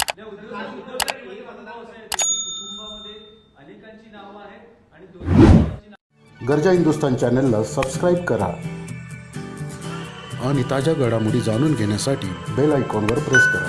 कुटुंबामध्ये अनेकांची नावं आहेत आणि 2 जणांची नावं. गरजा हिंदुस्तान चॅनलला सबस्क्राईब करा आणि ताज्या घडामोडी जाणून घेण्यासाठी बेल आयकॉनवर प्रेस करा.